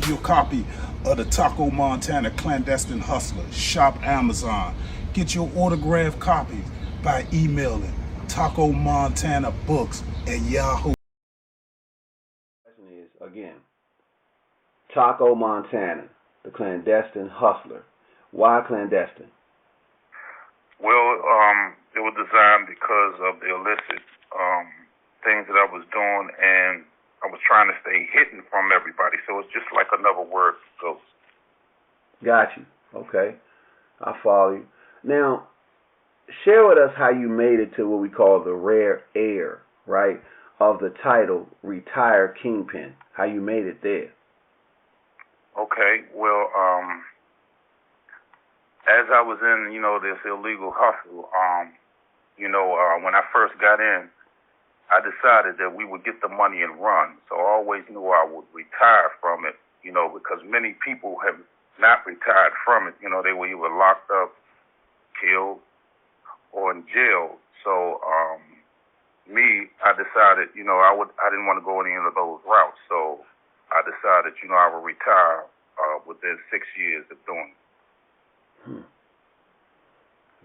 grab your copy of the Taco Montana Clandestine Hustler. Shop Amazon. Get your autographed copies by emailing Taco Montana Books at Yahoo. Question is, again, Taco Montana, the Clandestine Hustler. Why clandestine? Well, it was designed because of the illicit things that I was doing, and I was trying to stay hidden from everybody. So it's just like another word, ghost. Got you. Okay. I follow you. Now, share with us how you made it to what we call the rare air, right, of the title Retired Kingpin. How you made it there. Okay. Well, as I was in, this illegal hustle, when I first got in, I decided that we would get the money and run. So I always knew I would retire from it, because many people have not retired from it. They were either locked up, killed, or in jail. So I decided, I didn't want to go any of those routes. So I decided, I would retire within 6 years of doing it.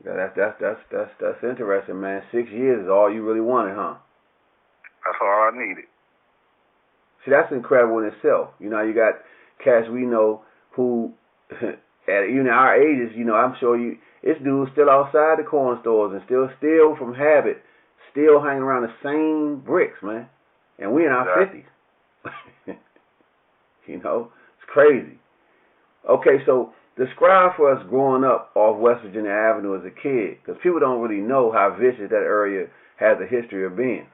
Yeah, that's interesting, man. 6 years is all you really wanted, huh? That's all I needed. See, that's incredible in itself. You got cats we know who, at our ages, I'm sure it's dudes still outside the corner stores and still steal from habit, still hanging around the same bricks, man. And we in our 50s. It's crazy. Okay, so describe for us growing up off West Virginia Avenue as a kid, because people don't really know how vicious that area has a history of being.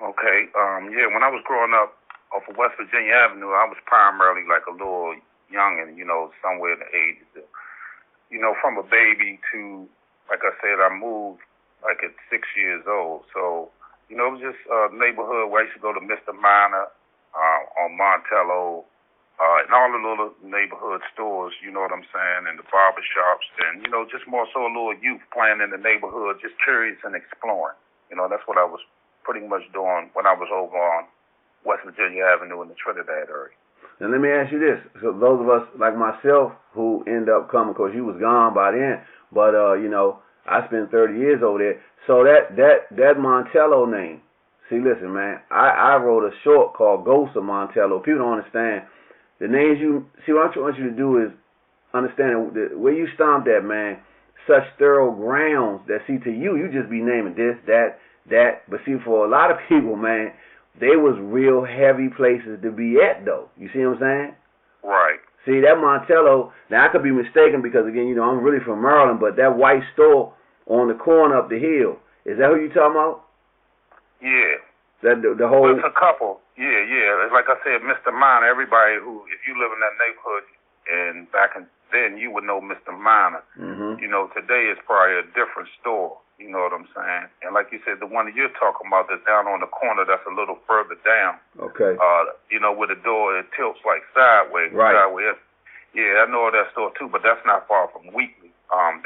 Okay, when I was growing up off of West Virginia Avenue, I was primarily like a little young and, somewhere in the ages of, from a baby to, like I said, I moved like at 6 years old. So, it was just a neighborhood where I used to go to Mr. Minor on Montello, and all the little neighborhood stores, you know what I'm saying, and the barber shops, and, just more so a little youth playing in the neighborhood, just curious and exploring. That's what I was pretty much doing when I was over on West Virginia Avenue in the Trinidad area. Now let me ask you this. So those of us like myself who end up coming, of course you was gone by then, but I spent 30 years over there. So that Montello name, see, listen, man, I wrote a short called Ghost of Montello. People don't understand the names what I want you to do is understand where you stomped at, man, such thorough grounds that, see, to you just be naming this, that, but see, for a lot of people, man, they was real heavy places to be at, though. You see what I'm saying? Right. See, that Montello, now I could be mistaken because, again, I'm really from Maryland, but that white store on the corner up the hill, is that who you talking about? Yeah. That the whole... Well, it's a couple. Yeah. It's like I said, Mr. Minor, everybody who, if you live in that neighborhood, and back then you would know Mr. Minor. Mm-hmm. Today it's probably a different store. You know what I'm saying? And like you said, the one that you're talking about that's down on the corner, that's a little further down. Okay. Where the door, it tilts like sideways. Right. Sideways. Yeah, I know that store too, but that's not far from Wheatley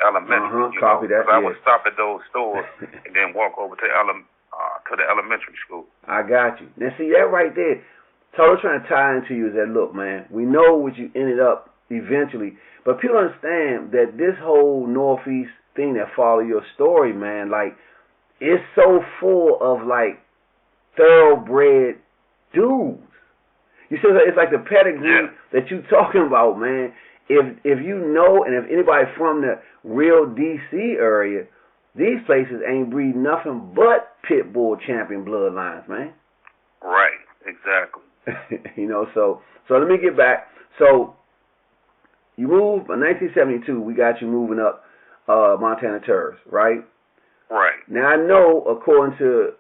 Elementary. Copy that. I would stop at those stores and then walk over to the elementary school. I got you. Now see that right there. Total trying to tie into you is that, look, man, we know what you ended up eventually, but people understand that this whole Northeast thing that follow your story, man, like, it's so full of like thoroughbred dudes. You see, it's like the pedigree that you talking about, man. If you know, and if anybody from the real DC area, these places ain't breed nothing but pit bull champion bloodlines, man. Right, exactly. So let me get back. So you moved in 1972. We got you moving up Montana Terrace, right? Right. Now I know, according to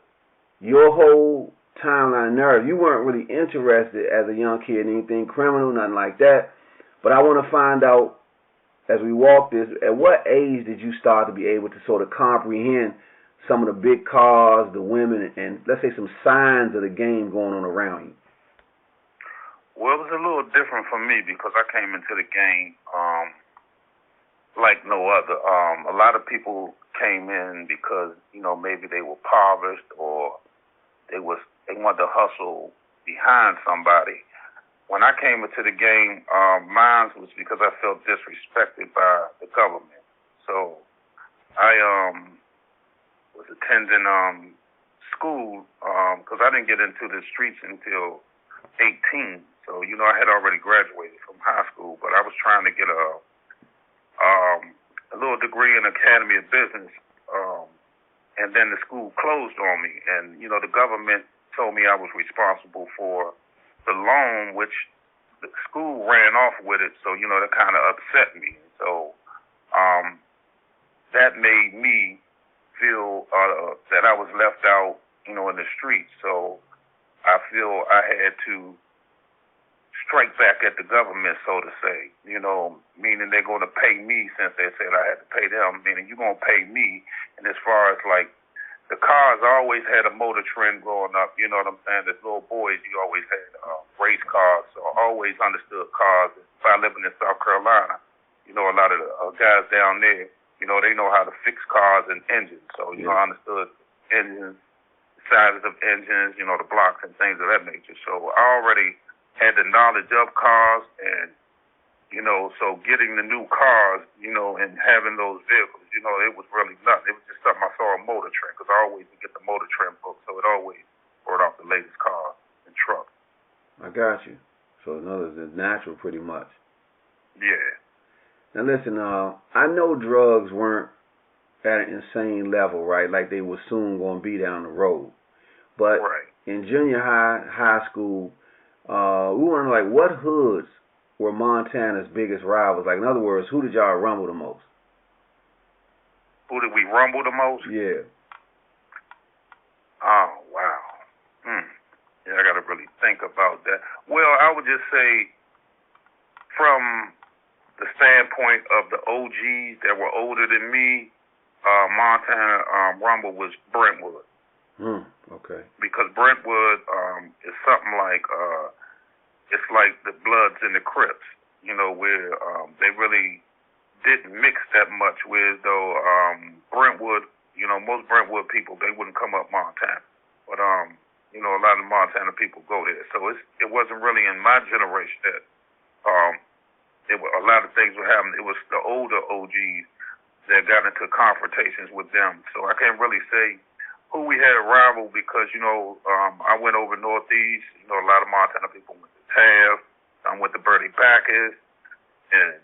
your whole timeline narrative, you weren't really interested as a young kid in anything criminal, nothing like that. But I want to find out, as we walk this, at what age did you start to be able to sort of comprehend some of the big cars, the women, and let's say some signs of the game going on around you? Well, it was a little different for me because I came into the game like no other. A lot of people came in because, maybe they were impoverished or they wanted to hustle behind somebody. when I came into the game, mine was because I felt disrespected by the government. So I was attending school because I didn't get into the streets until 18. So, you know, I had already graduated from high school, but I was trying to get a little degree in Academy of Business, and then the school closed on me. And, you know, the government told me I was responsible for the loan, which the school ran off with it, so, you know, that kind of upset me. So that made me feel that I was left out, you know, in the streets. So I feel I had to strike back at the government, so to say, you know, meaning they're going to pay me since they said I had to pay them, meaning you're going to pay me. And as far as, like, the cars, I always had a motor trend growing up, you know what I'm saying? As little boys, you always had race cars, so I always understood cars. By living in South Carolina, you know, a lot of the guys down there, you know, they know how to fix cars and engines. So, you know, I understood engines, sizes of engines, you know, the blocks and things of that nature. So I already had the knowledge of cars, and, you know, so getting the new cars, you know, and having those vehicles, you know, it was really nothing. It was just something I saw a Motor Trend, because I always would get the Motor Trend book, so it always brought out the latest cars and trucks. I got you. So in other words, it's natural pretty much. Yeah. Now listen, I know drugs weren't at an insane level, right, like they were soon going to be down the road. But in junior high school, we want to know, like, what hoods were Montana's biggest rivals? Like, in other words, who did y'all rumble the most? Who did we rumble the most? Yeah. Oh, wow. Yeah, I got to really think about that. Well, I would just say from the standpoint of the OGs that were older than me, Montana rumble was Brentwood. Okay. Because Brentwood is something like, it's like the Bloods and the Crips, you know, where they really didn't mix that much, whereas though Brentwood, you know, most Brentwood people, they wouldn't come up Montana. But, you know, a lot of Montana people go there. So it wasn't really in my generation that a lot of things were happening. It was the older OGs that got into confrontations with them. So I can't really say who we had a rival because, you know, I went over Northeast. You know, a lot of Montana people went to Taft. I went to Bernie Bacchus and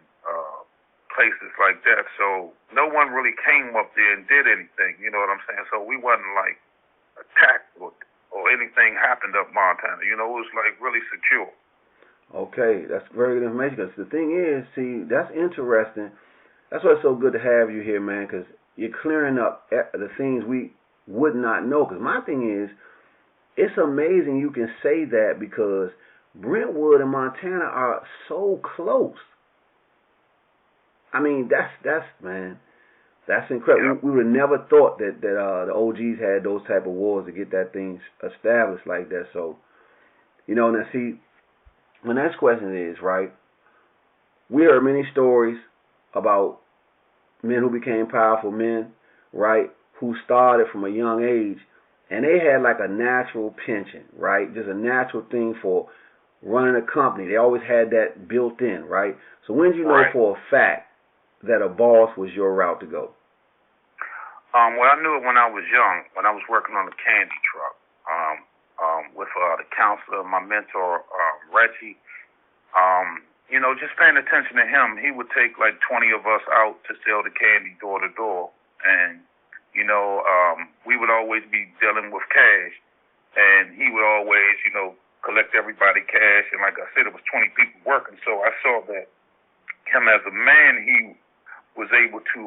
places like that. So no one really came up there and did anything. You know what I'm saying? So we wasn't, like, attacked or anything happened up Montana. You know, it was, like, really secure. Okay, that's very good information. Because the thing is, see, that's interesting. That's why it's so good to have you here, man, because you're clearing up the things we would not know. Because my thing is, it's amazing you can say that because Brentwood and Montana are so close. I mean, that's man, that's incredible. We would have never thought that the OGs had those type of wars to get that thing established like that. So, you know, now see, my next question is, right, we heard many stories about men who became powerful men, right, who started from a young age, and they had like a natural penchant, right, just a natural thing for running a company. They always had that built in, right? So when did you know for a fact that a boss was your route to go? Well, I knew it when I was young, when I was working on the candy truck with the counselor, my mentor, Reggie. You know, just paying attention to him, he would take like 20 of us out to sell the candy door to door. And, you know, we would always be dealing with cash. And he would always, you know, collect everybody cash. And like I said, it was 20 people working. So I saw that him as a man, he was able to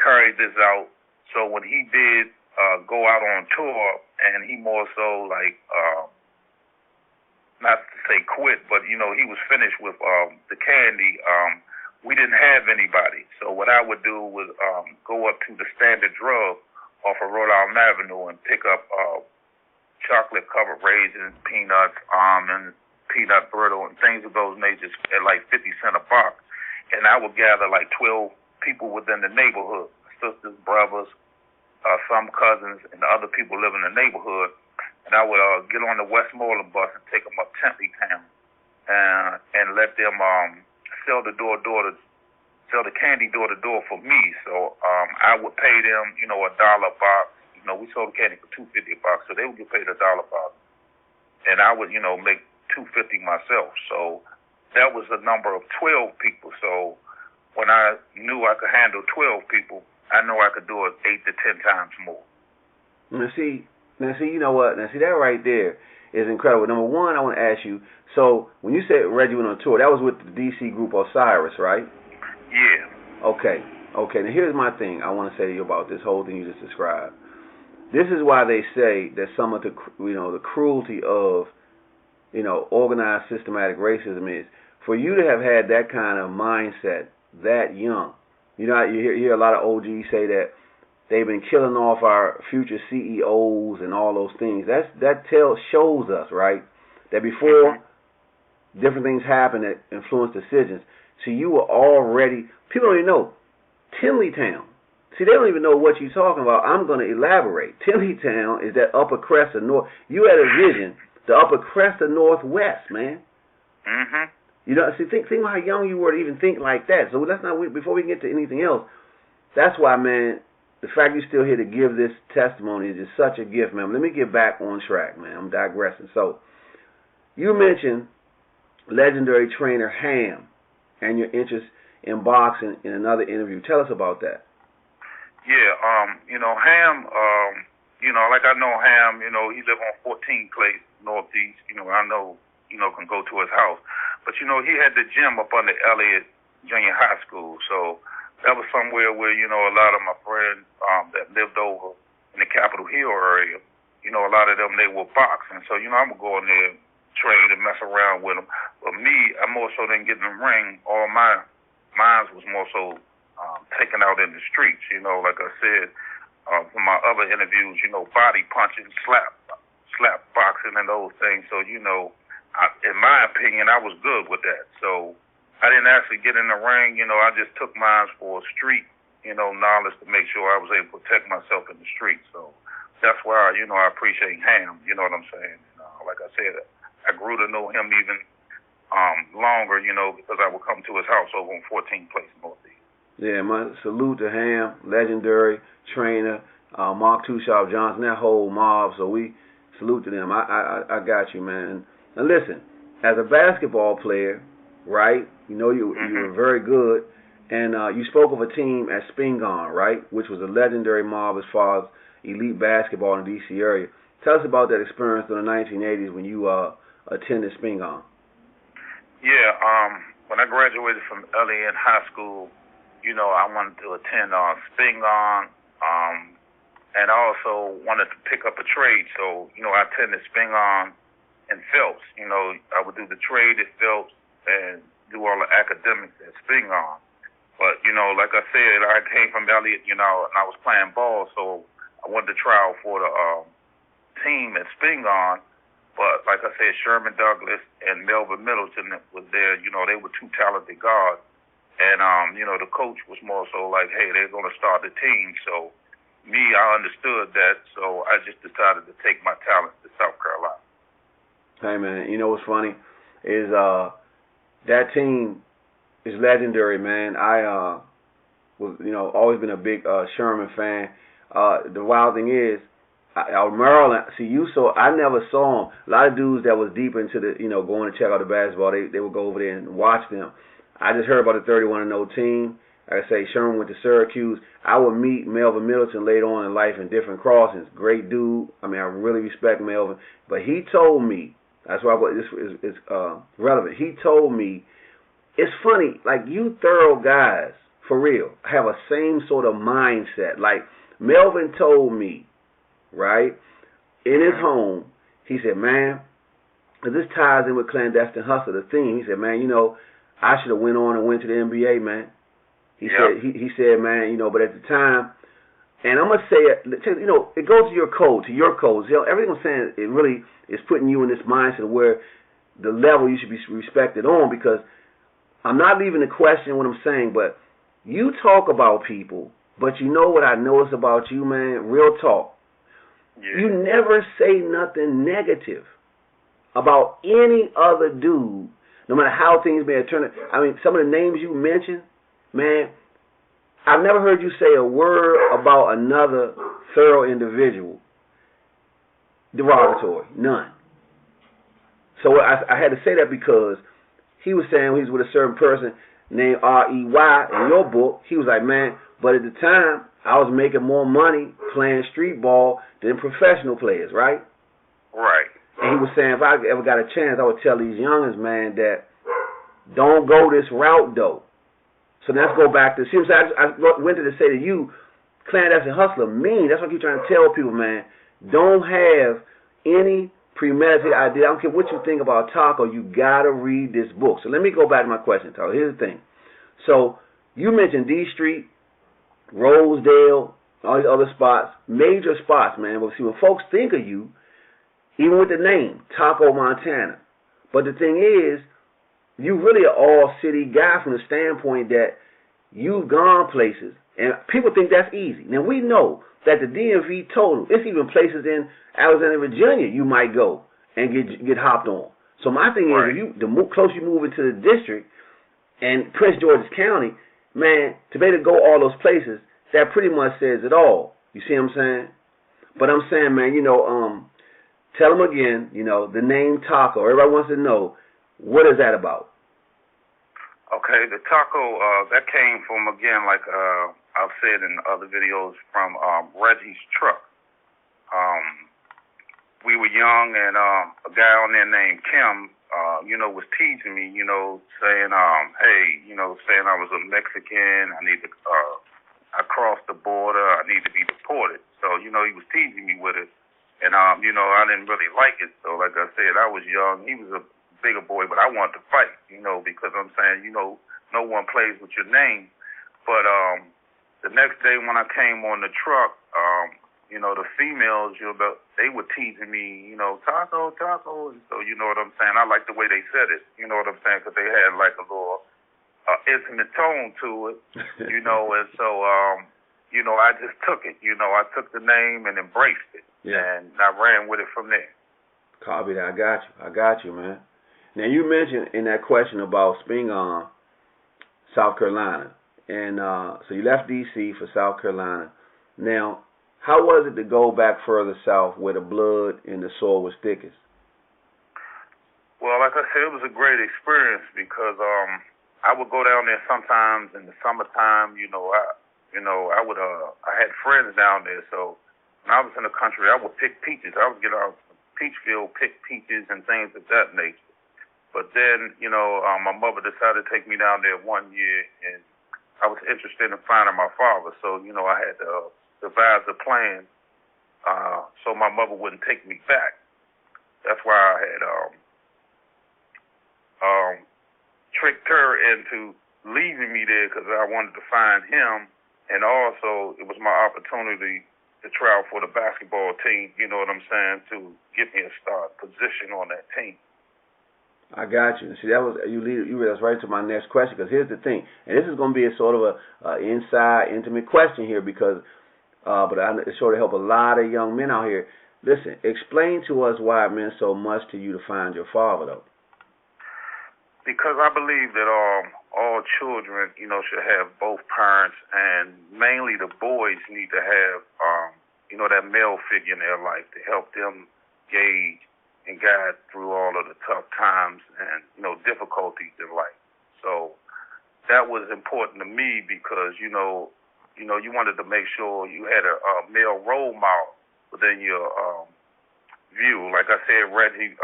carry this out. So when he did go out on tour, and he more so like, not to say quit, but, you know, he was finished with the candy. We didn't have anybody. So what I would do was go up to the Standard Drug off of Rhode Island Avenue and pick up chocolate-covered raisins, peanuts, almonds, peanut brittle, and things of those natures at like 50 cents a box. And I would gather like 12 people within the neighborhood, sisters, brothers, some cousins, and the other people living in the neighborhood. And I would get on the Westmoreland bus and take them up Tempe Town. and let them sell the candy door to door for me. So I would pay them, $1 a box. We sold the candy for $2.50 a box, so they would get paid $1 a box, and I would, make $2.50 myself. So that was a number of 12 people. So when I knew I could handle 12 people, I know I could do it 8 to 10 times more. Now see, you know what? Now see, that right there is incredible. Number one, I want to ask you. So when you said Reggie went on tour, that was with the DC group Osiris, right? Yeah. Okay. Now here's my thing. I want to say to you about this whole thing you just described. This is why they say that some of the the cruelty of organized systematic racism is for you to have had that kind of mindset that young. You hear a lot of OGs say that they've been killing off our future CEOs and all those things. That shows us, right, that before different things happen that influence decisions. So you were already, people don't even know, Tinleytown. See, they don't even know what you're talking about. I'm going to elaborate. Tinleytown is that upper crest of North. You had a vision, the upper crest of Northwest, man. Mm-hmm. See, think about how young you were to even think like that. So let's not, before we get to anything else, that's why, man, the fact you're still here to give this testimony is just such a gift, man. Let me get back on track, man. I'm digressing. So you mentioned legendary trainer Ham and your interest in boxing in another interview. Tell us about that. Yeah, Ham, like I know Ham, he live on 14th Place Northeast, I know, can go to his house. But, he had the gym up under Elliott Junior High School, so that was somewhere where, a lot of my friends that lived over in the Capitol Hill area, a lot of them, they were boxing. So, I would go in there, train and mess around with them. But me, I more so didn't get in the ring. All mine was more so taken out in the streets, like I said, from my other interviews, body punching, slap boxing and those things. So, in my opinion, I was good with that. So I didn't actually get in the ring, I just took mine for street, knowledge to make sure I was able to protect myself in the street. So that's why, I appreciate Ham, you know what I'm saying? Like I said, I grew to know him even longer, because I would come to his house over on 14th Place Northeast. Yeah, my salute to Ham, legendary trainer, Mark Two Sharp Johnson, that whole mob. So we salute to them. I got you, man. Now listen, as a basketball player, right? You were very good, and you spoke of a team at Spingarn, right, which was a legendary mob as far as elite basketball in the D.C. area. Tell us about that experience in the 1980s when you attended Spingarn. Yeah, when I graduated from Elliott High School, I wanted to attend Spingarn, and I also wanted to pick up a trade. So, I attended Spingarn and Phelps. I would do the trade at Phelps and do all the academics at Spingarn. But, like I said, I came from Elliott, and I was playing ball, so I wanted to try out for the team at Spingarn. But, like I said, Sherman Douglas and Melvin Middleton was there. They were two talented guards. And, the coach was more so like, hey, they're going to start the team. So, me, I understood that. So, I just decided to take my talents to South Carolina. Hey, man, what's funny is that team is legendary, man. I was, always been a big Sherman fan. The wild thing is, Maryland, I never saw them. A lot of dudes that was deep into the, going to check out the basketball, they would go over there and watch them. I just heard about the 31-0 team. Like I say, Sherman went to Syracuse. I would meet Melvin Middleton later on in life in different crossings. Great dude. I mean, I really respect Melvin. But he told me, that's why this is relevant. He told me, it's funny, like you thorough guys, for real, have a same sort of mindset. Like Melvin told me, right, in his home, he said, man, this ties in with Clandestine Hustler, the theme. He said, man, I should have went on and went to the NBA, man. He said, he said, man, but at the time, and I'm gonna say it, it goes to your code, everything I'm saying, it really is putting you in this mindset where the level you should be respected on, because I'm not leaving the question what I'm saying, but you talk about people, but you know what I notice about you, man, real talk. Yeah. You never say nothing negative about any other dude no matter how things may have turned. I mean, some of the names you mentioned, man, I've never heard you say a word about another thorough individual derogatory. None. So I had to say that because he was saying he was with a certain person named R.E.Y. in your book. He was like, man, but at the time, I was making more money playing street ball than professional players, right? Right. And he was saying if I ever got a chance, I would tell these youngins, man, that don't go this route, though. So let's go back to, see, I went to say to you, clandestine hustler, mean. That's what I keep trying to tell people, man. Don't have any premeditated idea. I don't care what you think about Taco, you got to read this book. So let me go back to my question, Taco. Here's the thing. So you mentioned D Street, Rosedale, all these other spots, major spots, man. But see, when folks think of you, even with the name, Taco, Montana, but the thing is, you really an all-city guy from the standpoint that you've gone places, and people think that's easy. Now, we know that the DMV total, it's even places in Alexandria, Virginia you might go and get hopped on. So my thing is, the closer you move into the district and Prince George's County, man, to be able to go all those places, that pretty much says it all. You see what I'm saying? But I'm saying, man, tell them again, the name Taco. Everybody wants to know, what is that about? Okay, the Taco, that came from, again, like I've said in other videos, from Reggie's truck. We were young, and a guy on there named Kim, was teasing me, saying, hey, saying I was a Mexican, I crossed the border, I need to be deported. So, he was teasing me with it. And, I didn't really like it. So, like I said, I was young. He was a bigger boy, but I wanted to fight, because I'm saying, no one plays with your name. But the next day when I came on the truck, the females, they were teasing me, Taco, Taco. And so, you know what I'm saying? I like the way they said it, you know what I'm saying? Because they had like a little intimate tone to it, and so, I just took it. I took the name and embraced it. Yeah. And I ran with it from there. Copy that. I got you, man. Now, you mentioned in that question about Spingarn, South Carolina. And so you left D.C. for South Carolina. Now, how was it to go back further south where the blood and the soil was thickest? Well, like I said, it was a great experience because I would go down there sometimes in the summertime. I had friends down there, so when I was in the country, I would pick peaches. I would get out to the peach field, pick peaches and things of that nature. But then, my mother decided to take me down there one year, and I was interested in finding my father. So, I had to devise a plan so my mother wouldn't take me back. That's why I had tricked her into leaving me there because I wanted to find him. And also, it was my opportunity to try out for the basketball team, you know what I'm saying, to get me a start position on that team. I got you. See, that was you led us right to my next question, because here's the thing, and this is going to be a sort of a inside, intimate question here, because, but it sort of help a lot of young men out here. Listen, explain to us why it meant so much to you to find your father, though. Because I believe that all children, should have both parents, and mainly the boys need to have, that male figure in their life to help them gauge and guide through all of the tough times and, difficulties in life. So that was important to me because, you wanted to make sure you had a male role model within your view. Like I said, Reggie,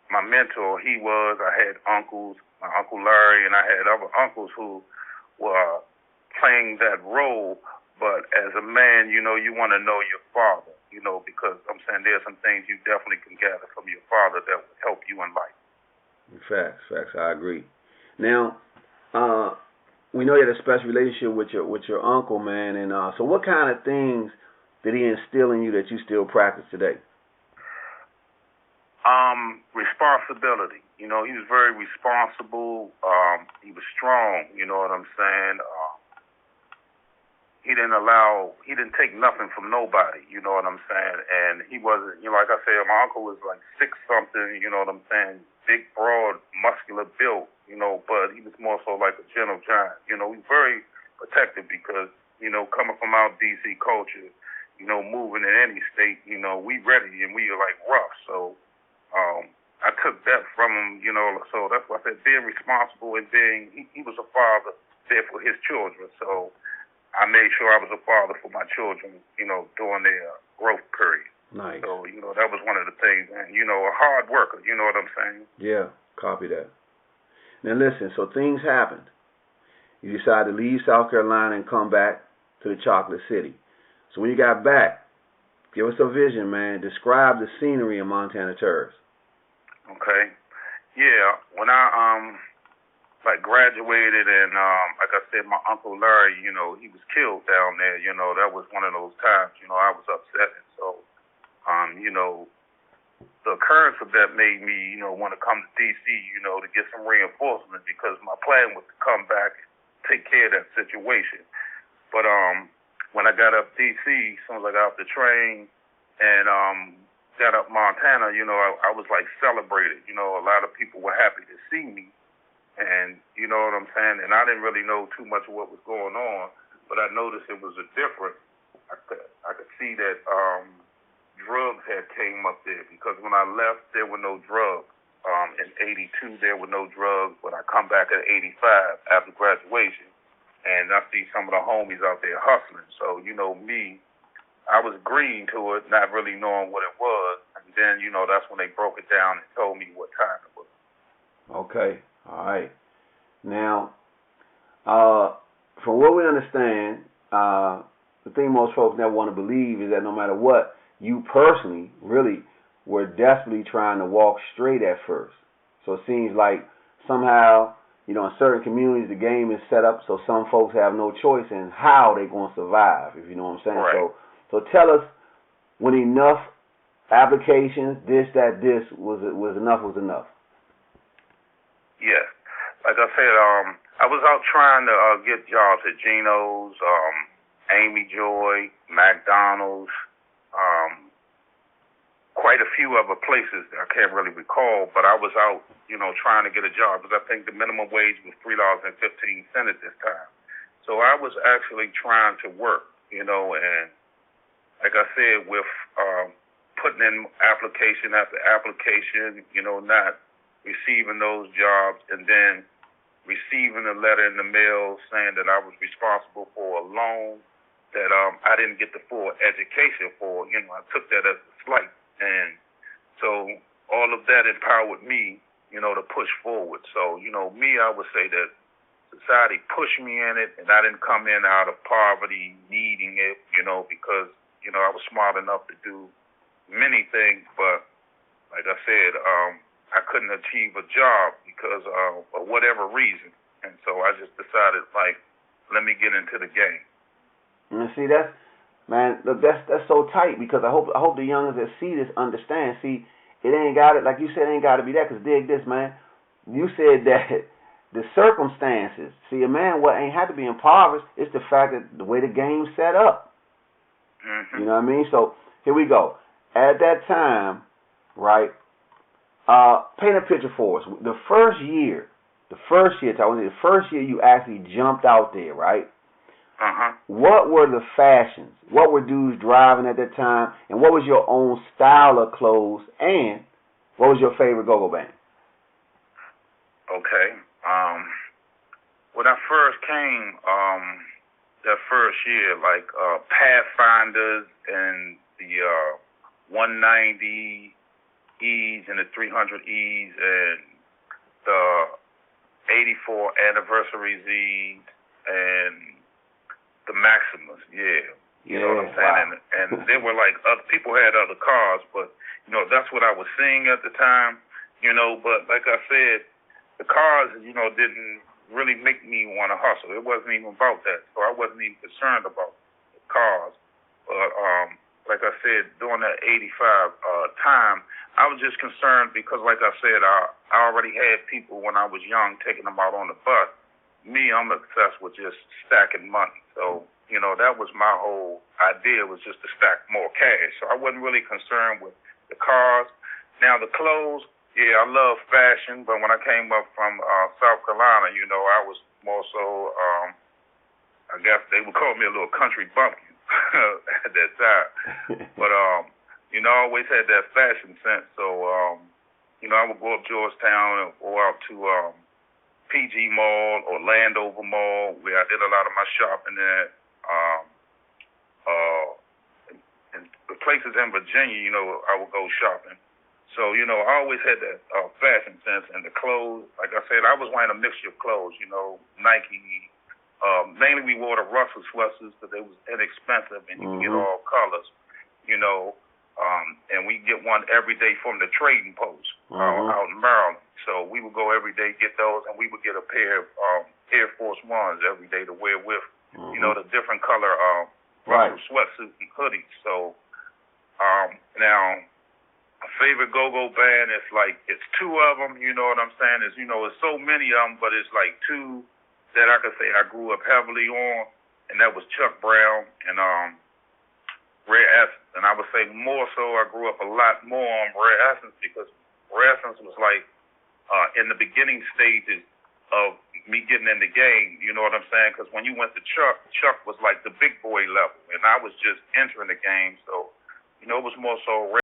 my mentor, I had uncles, my Uncle Larry, and I had other uncles who were playing that role. But as a man, you want to know your father, because I'm saying there's some things you definitely can gather from your father that will help you in life. Facts. I agree. Now, we know you had a special relationship with your uncle, man. And so what kind of things did he instill in you that you still practice today? Responsibility. He was very responsible. He was strong, you know what I'm saying? He didn't take nothing from nobody, you know what I'm saying? And he wasn't, like I said, my uncle was like 6 something, you know what I'm saying? Big, broad, muscular regular built, but he was more so like a gentle giant. He's very protective because, coming from our DC culture, moving in any state, we ready and we are like rough. So I took that from him, so that's why I said being responsible and he was a father there for his children. So I made sure I was a father for my children, during their growth period. Nice. So, that was one of the things, and, a hard worker, you know what I'm saying? Yeah, copy that. Now listen, so things happened. You decided to leave South Carolina and come back to the Chocolate City. So when you got back, give us a vision, man. Describe the scenery in Montana Terrace. Okay. Yeah, when I, graduated and, like I said, my Uncle Larry, he was killed down there, that was one of those times, I was upset. And so, the occurrence of that made me, want to come to D.C., to get some reinforcement because my plan was to come back and take care of that situation. But when I got up D.C., as soon as I got off the train and got up Montana, I was like celebrated. A lot of people were happy to see me. And you know what I'm saying? And I didn't really know too much of what was going on, but I noticed it was a difference. I could see that drugs had came up there because when I left, there were no drugs. In 82, there were no drugs, but I come back at 85 after graduation, and I see some of the homies out there hustling. So, me, I was green to it, not really knowing what it was. And then, that's when they broke it down and told me what time it was. Okay. All right. Now, from what we understand, the thing most folks never want to believe is that no matter what, you personally really were desperately trying to walk straight at first. So it seems like somehow, in certain communities, the game is set up so some folks have no choice in how they're going to survive, if you know what I'm saying. Right. So tell us when enough applications, this was enough. Yes. Like I said, I was out trying to get jobs at Geno's, Amy Joy, McDonald's, quite a few other places that I can't really recall, but I was out, trying to get a job because I think the minimum wage was $3.15 at this time. So I was actually trying to work, and like I said, with putting in application after application, not receiving those jobs, and then receiving a letter in the mail saying that I was responsible for a loan that I didn't get the full education for. I took that as a slight. And so all of that empowered me, to push forward. So, me, I would say that society pushed me in it, and I didn't come in out of poverty needing it, because, I was smart enough to do many things. But like I said, I couldn't achieve a job because of whatever reason. And so I just decided, let me get into the game. And see, that's so tight because I hope the youngers that see this understand. See, it ain't got it, like you said, it ain't got to be that. Because dig this, man. You said that the circumstances. See, a man ain't had to be impoverished. It's the fact that the way the game's set up. Mm-hmm. You know what I mean? So here we go. At that time, right? Paint a picture for us. The first year you actually jumped out there, right? Uh-huh. What were the fashions? What were dudes driving at that time? And what was your own style of clothes? And what was your favorite go-go band? Okay. When I first came, that first year, Pathfinders and the 190 E's and the 300 E's and the 84 anniversary Z's and the Maximus, yeah. You know what I'm saying? Wow. And there were other people had other cars, but that's what I was seeing at the time, but like I said, the cars, didn't really make me want to hustle. It wasn't even about that. So I wasn't even concerned about the cars. But like I said, during that 85 time, I was just concerned because like I said, I already had people when I was young taking them out on the bus. Me, I'm obsessed with just stacking money. So, that was my whole idea, was just to stack more cash. So I wasn't really concerned with the cars. Now, the clothes, Yeah, I love fashion, but when I came up from South Carolina, I was more so, I guess they would call me a little country bumpkin at that time. But, I always had that fashion sense. So, I would go up Georgetown and go out to PG Mall or Landover Mall, where I did a lot of my shopping at. And the places in Virginia, I would go shopping. So, I always had that fashion sense, and the clothes, like I said, I was wearing a mixture of clothes, Nike. Mainly we wore the Russell sweaters because they was inexpensive and you could get all colors, and we get one every day from the trading post out in Maryland. So we would go every day, get those, and we would get a pair of Air Force Ones every day to wear with, the different color Russell sweatsuits and hoodies. So now, my favorite go-go band is it's two of them, you know what I'm saying? It's so many of them, but it's like two that I could say I grew up heavily on, and that was Chuck Brown and Rare Essence. And I would say more so I grew up a lot more on Rare Essence because Rare Essence was in the beginning stages of me getting in the game, you know what I'm saying? Because when you went to Chuck, Chuck was like the big boy level, and I was just entering the game. So, it was more so Rare.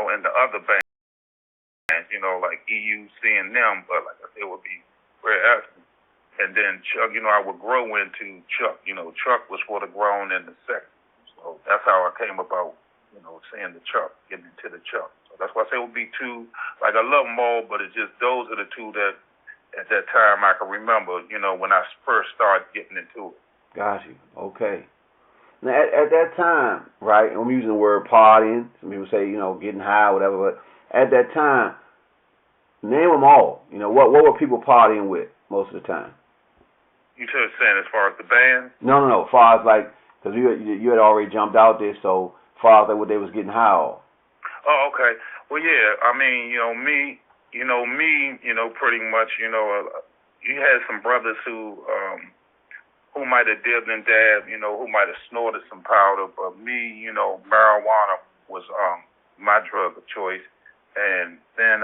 And the other bands, like EUC and them, but like I said, it would be Rare Essence. And then Chuck, I would grow into Chuck. Chuck was for the grown and the sex. So that's how I came about, saying the Chuck, getting into the Chuck. So that's why I say it would be two. Like I love them all, but it's just those are the two that at that time I can remember, when I first started getting into it. Got you. Okay. Now, at that time, right, I'm using the word partying. Some people say, getting high, whatever, but at that time, name them all. What were people partying with most of the time? You saying as far as the band? No. As far as because you had already jumped out there, so as far as what they was getting high off. Oh, okay. Well, yeah, I mean, me, pretty much, you had some brothers who might have dibbed and dabbed, who might have snorted some powder, but me, marijuana was my drug of choice. And then,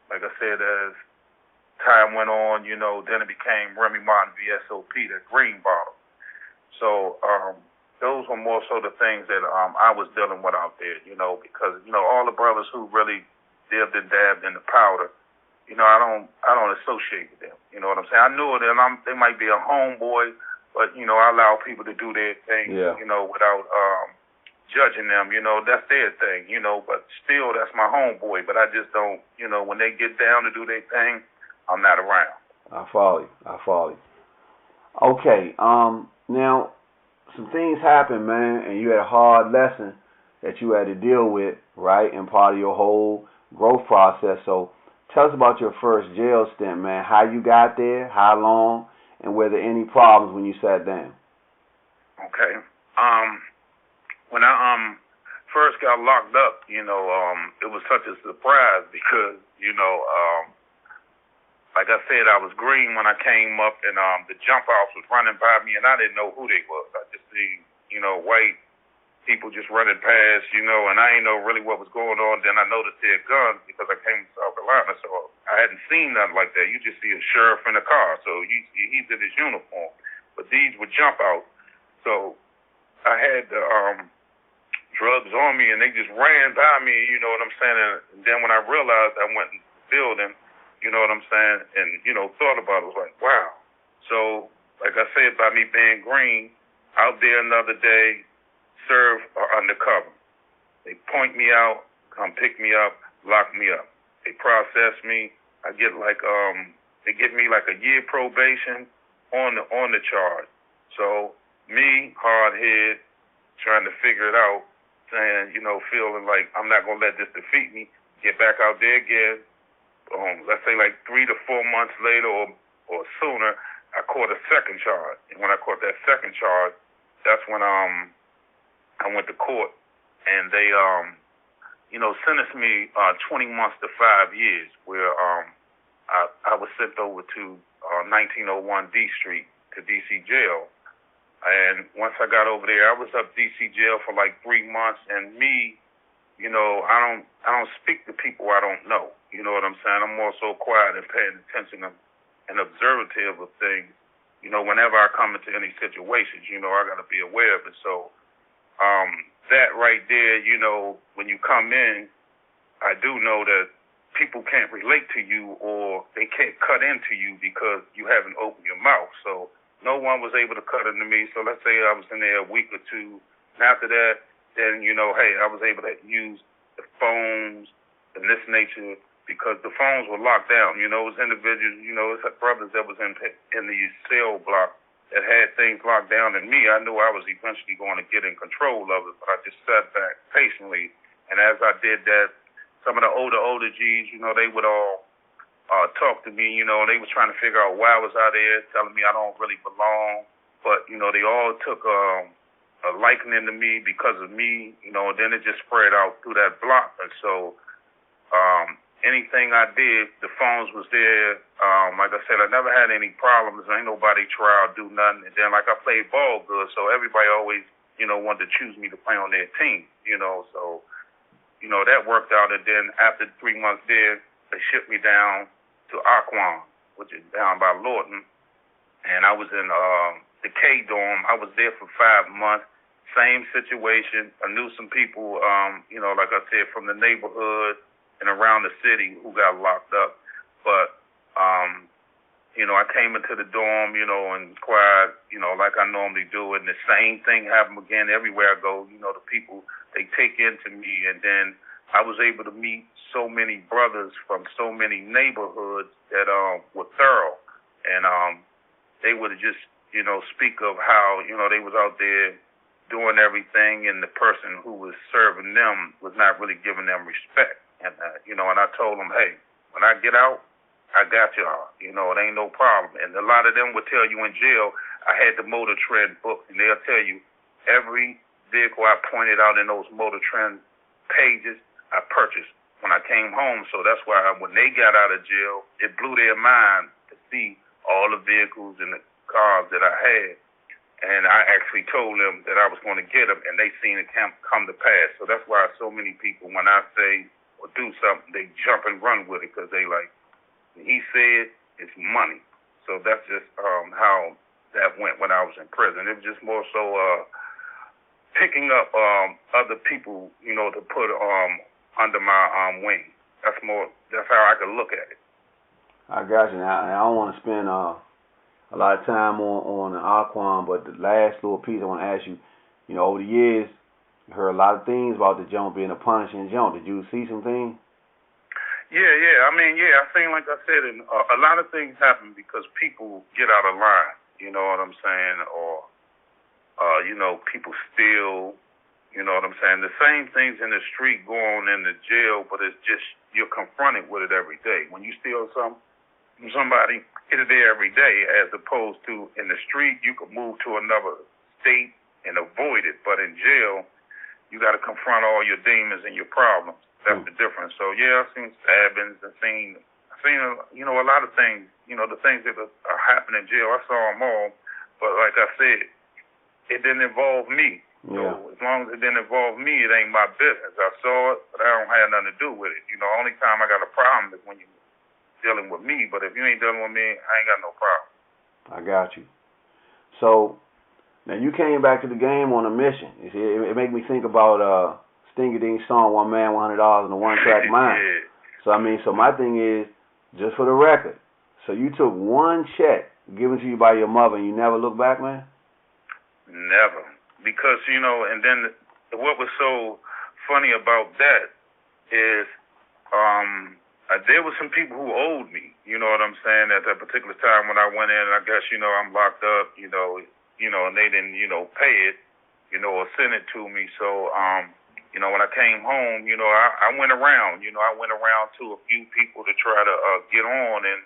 like I said, as time went on, then it became Remy Martin VSOP, that green bottle. So those were more so the things that I was dealing with out there, because, all the brothers who really dibbed and dabbed in the powder, I don't associate with them. You know what I'm saying? I knew that they might be a homeboy, but, I allow people to do their thing, without judging them. That's their thing, but still, that's my homeboy. But I just don't, when they get down to do their thing, I'm not around. I follow you. Okay, now, some things happened, man, and you had a hard lesson that you had to deal with, right, and part of your whole growth process. So tell us about your first jail stint, man, how you got there, how long, and were there any problems when you sat down? Okay. When I first got locked up, it was such a surprise because, like I said, I was green when I came up, and the jump offs was running by me, and I didn't know who they was. I just seen, white people just running past, and I didn't know really what was going on. Then I noticed they had guns because I came to South Carolina, so I hadn't seen nothing like that. You just see a sheriff in a car, so he's in his uniform. But these would jump out. So I had the drugs on me, and they just ran by me, you know what I'm saying? And then when I realized, I went in the building, you know what I'm saying, and, thought about it, was like, wow. So, like I said, by me being green, out there another day, serve or undercover. They point me out, come pick me up, lock me up. They process me. I get they give me like a year probation on the charge. So me, hard head, trying to figure it out, saying, feeling like I'm not gonna let this defeat me. Get back out there again. Let's say like 3 to 4 months later or sooner, I caught a second charge. And when I caught that second charge, that's when I went to court, and they sentenced me 20 months to 5 years, where I was sent over to 1901 D Street to DC jail. And once I got over there, I was up DC jail for like 3 months, and me, I don't speak to people I don't know. You know what I'm saying? I'm more so quiet and paying attention and observative of things. Whenever I come into any situations, I got to be aware of it. So that right there, when you come in, I do know that people can't relate to you, or they can't cut into you because you haven't opened your mouth. So no one was able to cut into me. So let's say I was in there a week or two. And after that, then, hey, I was able to use the phones and this nature, because the phones were locked down. It was individuals, it's brothers that was in the cell block that had things locked down. And me, I knew I was eventually going to get in control of it, but I just sat back patiently. And as I did that, some of the older G's, they would all talk to me. They was trying to figure out why I was out there, telling me I don't really belong. But, they all took a liking to me because of me, and then it just spread out through that block. And so anything I did, the phones was there. Like I said, I never had any problems. Ain't nobody try to do nothing. And then, like, I played ball good, so everybody always, wanted to choose me to play on their team, So, that worked out. And then after 3 months there, they shipped me down to Aquan, which is down by Lawton. And I was in the K dorm. I was there for 5 months. Same situation. I knew some people, like I said, from the neighborhood and around the city who got locked up. But, I came into the dorm, and quiet, like I normally do. And the same thing happened again everywhere I go. The people, they take into me. And then I was able to meet so many brothers from so many neighborhoods that were thorough. And they would just, speak of how, they was out there doing everything, and the person who was serving them was not really giving them respect. And, and I told them, hey, when I get out, I got y'all. It ain't no problem. And a lot of them would tell you in jail, I had the Motor Trend book, and they'll tell you every vehicle I pointed out in those Motor Trend pages, I purchased when I came home. So that's why when they got out of jail, it blew their mind to see all the vehicles and the cars that I had. And I actually told them that I was going to get them, and they seen it come to pass. So that's why so many people, when I say or do something, they jump and run with it, because they like, he said it's money. So that's just how that went when I was in prison. It was just more so picking up other people, to put under my wing. That's how I could look at it. I got you. Now, I don't want to spend a lot of time on Aquan, but the last little piece I want to ask you, over the years, you heard a lot of things about the joint being a punishing joint. Did you see some things? Yeah. I think, like I said, a lot of things happen because people get out of line. You know what I'm saying? Or, people steal. You know what I'm saying? The same things in the street go on in the jail, but it's just you're confronted with it every day. When you steal something from somebody, it's there every day, as opposed to in the street, you could move to another state and avoid it. But in jail, you got to confront all your demons and your problems. That's the difference. So, yeah, I've seen stabbings. I've seen, a lot of things. The things that are happening in jail, I saw them all. But like I said, it didn't involve me. Yeah. So as long as it didn't involve me, it ain't my business. I saw it, but I don't have nothing to do with it. Only time I got a problem is when you're dealing with me. But if you ain't dealing with me, I ain't got no problem. I got you. So, now you came back to the game on a mission. You see, it made me think about Stingy Ding's song, One Man, $100 in a One-Track Mind. Yeah. So my thing is, just for the record, so you took one check given to you by your mother and you never looked back, man? Never. Because, and then what was so funny about that is there were some people who owed me, you know what I'm saying, at that particular time when I went in, and I guess, I'm locked up, and they didn't, pay it, or send it to me. So, when I came home, I went around, to a few people to try to get on, and,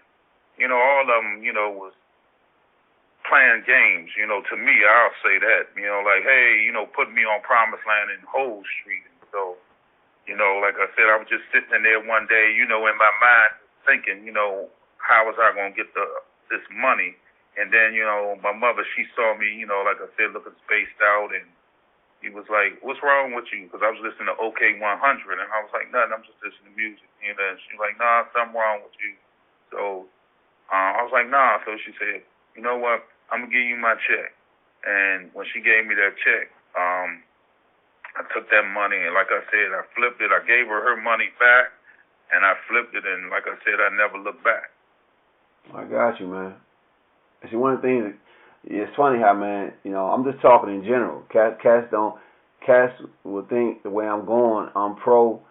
all of them, was playing games, to me, I'll say that, like, hey, put me on Promised Land in Whole Street. And so, like I said, I was just sitting in there one day, in my mind thinking, how was I going to get this money? And then, my mother, she saw me, like I said, looking spaced out, and he was like, what's wrong with you? Because I was listening to OK 100, and I was like, nothing, I'm just listening to music. And she was like, nah, something wrong with you. So I was like, nah. So she said, you know what, I'm going to give you my check. And when she gave me that check, I took that money, and like I said, I flipped it. I gave her money back, and I flipped it, and like I said, I never looked back. I got you, man. See, one of the things, it's funny how, man, I'm just talking in general. Cats will think the way I'm going, I'm pro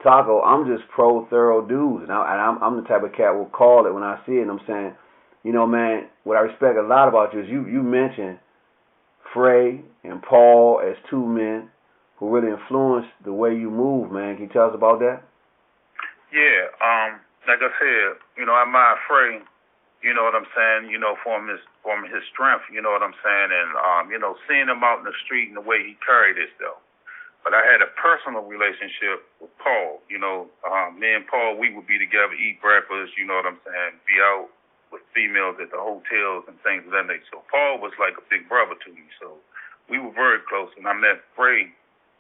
Taco. I'm just pro thorough dudes, and I'm the type of cat will call it when I see it. And I'm saying, man, what I respect a lot about you is you mentioned Frey and Paul as two men who really influenced the way you move, man. Can you tell us about that? Yeah, like I said, I admire Frey, you know what I'm saying, from his strength, you know what I'm saying, and, seeing him out in the street and the way he carried himself. But I had a personal relationship with Paul, me and Paul, we would be together, eat breakfast, you know what I'm saying, be out with females at the hotels and things of that nature. So Paul was like a big brother to me, so we were very close, and I met Frey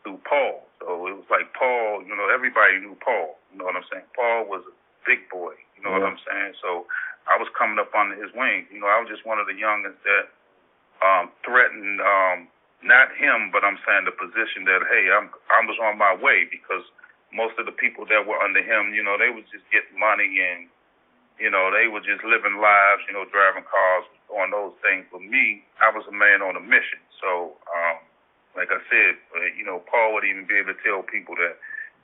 through Paul. So it was like Paul, everybody knew Paul, you know what I'm saying? Paul was a big boy, you know what I'm saying? So I was coming up under his wing. I was just one of the youngins that threatened not him, but I'm saying the position that, hey, I was on my way, because most of the people that were under him, they was just getting money, and, they were just living lives, driving cars, doing those things. But me, I was a man on a mission. So, like I said, Paul would even be able to tell people that,